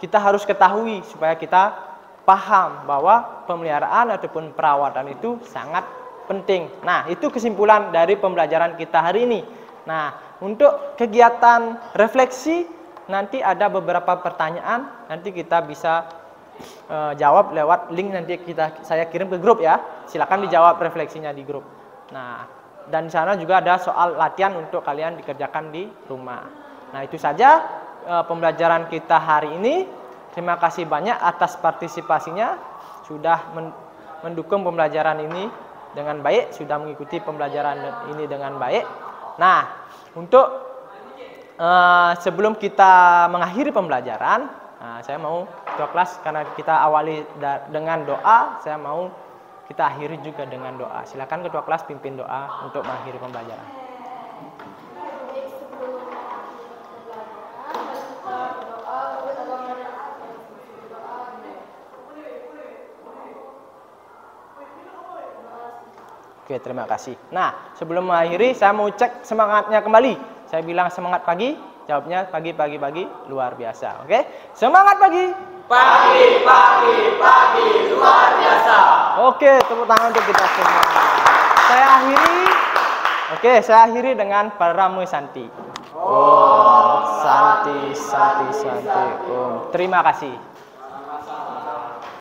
kita harus ketahui supaya kita paham bahwa pemeliharaan ataupun perawatan itu sangat penting. Nah, itu kesimpulan dari pembelajaran kita hari ini. Nah, untuk kegiatan refleksi nanti ada beberapa pertanyaan, nanti kita bisa jawab lewat link nanti saya kirim ke grup ya. Silakan dijawab refleksinya di grup. Nah, dan di sana juga ada soal latihan untuk kalian dikerjakan di rumah. Nah, itu saja pembelajaran kita hari ini. Terima kasih banyak atas partisipasinya, sudah mendukung pembelajaran ini dengan baik, sudah mengikuti pembelajaran ini dengan baik. Nah, untuk sebelum kita mengakhiri pembelajaran, saya mau ketua kelas, karena kita awali dengan doa, saya mau kita akhiri juga dengan doa. Silakan ketua kelas pimpin doa untuk mengakhiri pembelajaran. Oke, terima kasih. Nah, sebelum mengakhiri, saya mau cek semangatnya kembali. Saya bilang semangat pagi, jawabnya pagi, luar biasa. Oke, semangat pagi. Pagi, luar biasa. Oke, tepuk tangan untuk kita semua. Saya akhiri dengan Paramo Santi. Om Santi. Om. Terima kasih.